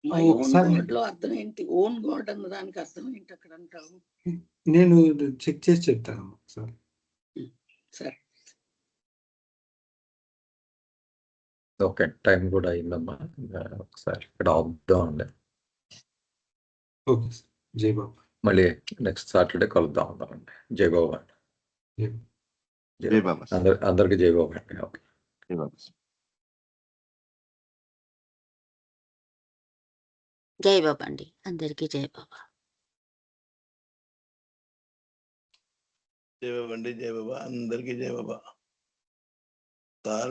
My own god లో అర్థం ఏంటి? ఓన్ గాడ్ అన్న దానికి అర్థం ఏంటి అక్కడ అంటావు? నేను చెక్ చేసి చెప్తాను ఒకసారి. సరే, ఓకే, టైం కూడా అయిందమ్మా. ఒకసారి ఇక్కడ ఆపుదాం అండి. ఓకే, జై బాబా. మళ్ళీ నెక్స్ట్ సాటర్డే కలుద్దాం అండి. జై బాబా. జై బాబా సార్. అందరికి జై బాబా అండి. ఓకే. జై బాబా సార్. జై బాబా అండి. అందరికీ జై బాబా. జై బాబా అండి. జై బాబా అందరికీ జై బాబా. సార్